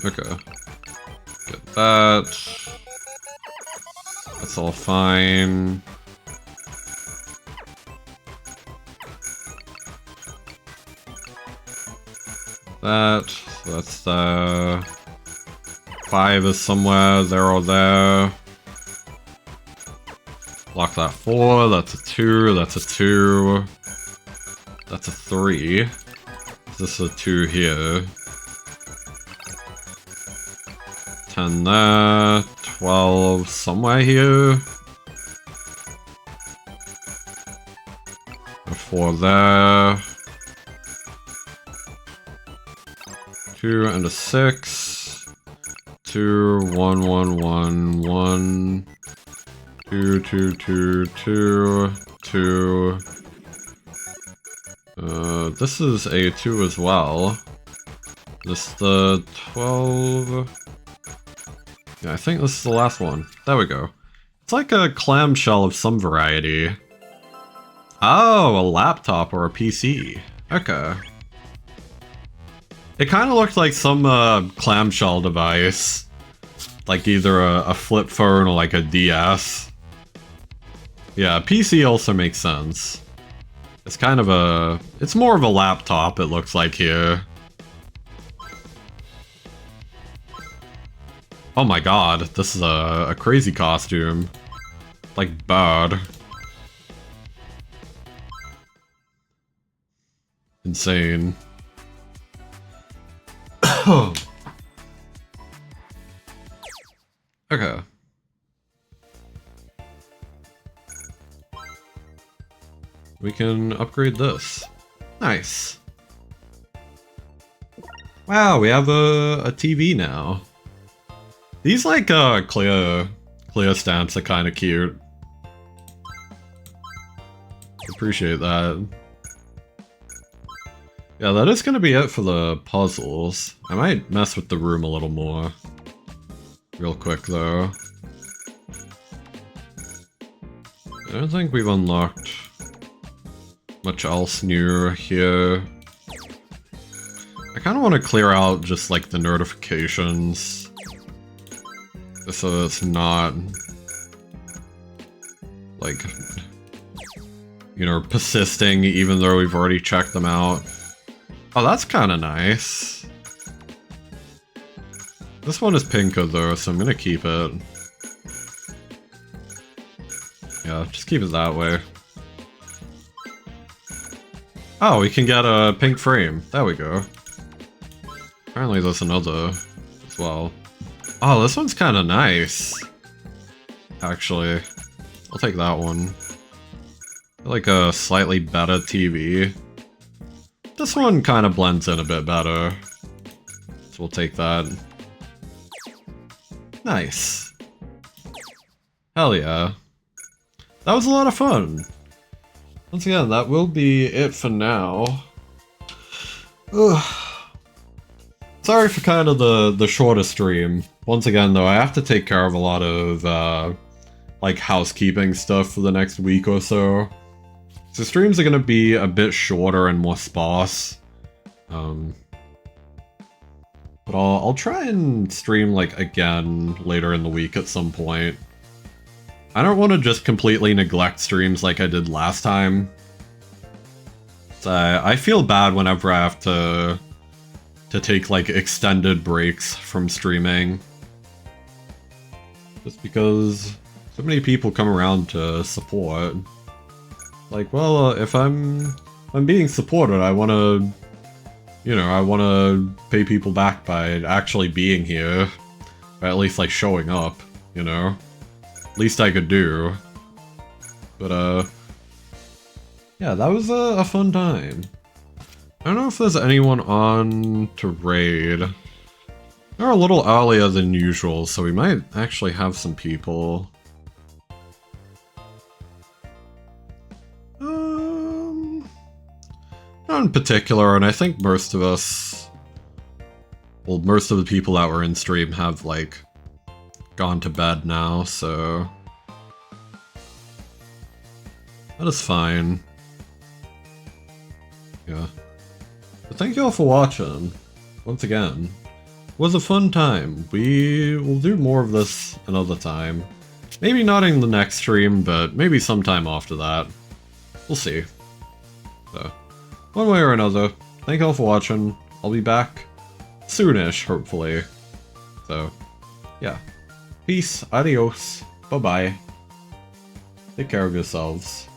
Okay. Get that. That's all fine. That. So that's 5 is somewhere, there or there. Lock that 4, that's a 2, that's a 2. That's a 3. This is a 2 here. 10 there, 12 somewhere here. A 4 there. 2 and a 6. 2, 1, 1, 1, 1. 2, 2, 2, 2, 2. This is a 2 as well. This is the 12. Yeah, I think this is the last one. There we go. It's like a clamshell of some variety. Oh, a laptop or a PC. Okay. It kind of looked like some clamshell device. Like either a flip phone or like a DS. Yeah, PC also makes sense. It's kind of a... It's more of a laptop, it looks like here. Oh my god, this is a crazy costume. Like, bad. Insane. Okay. We can upgrade this. Nice. Wow, we have a TV now. These like clear stamps are kind of cute. Appreciate that. Yeah, that is gonna be it for the puzzles. I might mess with the room a little more. Real quick though. I don't think we've unlocked much else new here. I kind of want to clear out just like the notifications. Just so it's not like, you know, persisting even though we've already checked them out. Oh, that's kind of nice. This one is pinker though, so I'm gonna keep it. Yeah, just keep it that way. Oh, we can get a pink frame. There we go. Apparently there's another as well. Oh, this one's kind of nice. Actually, I'll take that one. Like a slightly better TV. This one kind of blends in a bit better. So we'll take that. Nice. Hell yeah. That was a lot of fun. Once again, that will be it for now. Ugh. Sorry for kind of the shorter stream. Once again though, I have to take care of a lot of like housekeeping stuff for the next week or so. So streams are gonna be a bit shorter and more sparse. But I'll try and stream like again later in the week at some point. I don't want to just completely neglect streams like I did last time. So I feel bad whenever I have to take like extended breaks from streaming. Just because so many people come around to support. Like, well, if I'm being supported, I want to, you know, I want to pay people back by actually being here. Or at least like showing up, you know? Least I could do. But yeah, that was a fun time. I don't know if there's anyone on to raid. They're a little earlier than usual, so we might actually have some people. Not in particular, and I think most of us, well, most of the people that were in stream have like gone to bed now, so that is fine. Yeah. But thank you all for watching. Once again, it was a fun time. We will do more of this another time. Maybe not in the next stream, but maybe sometime after that. We'll see. So, one way or another, thank you all for watching. I'll be back soonish, hopefully. So, yeah. Peace, adios, bye-bye. Take care of yourselves.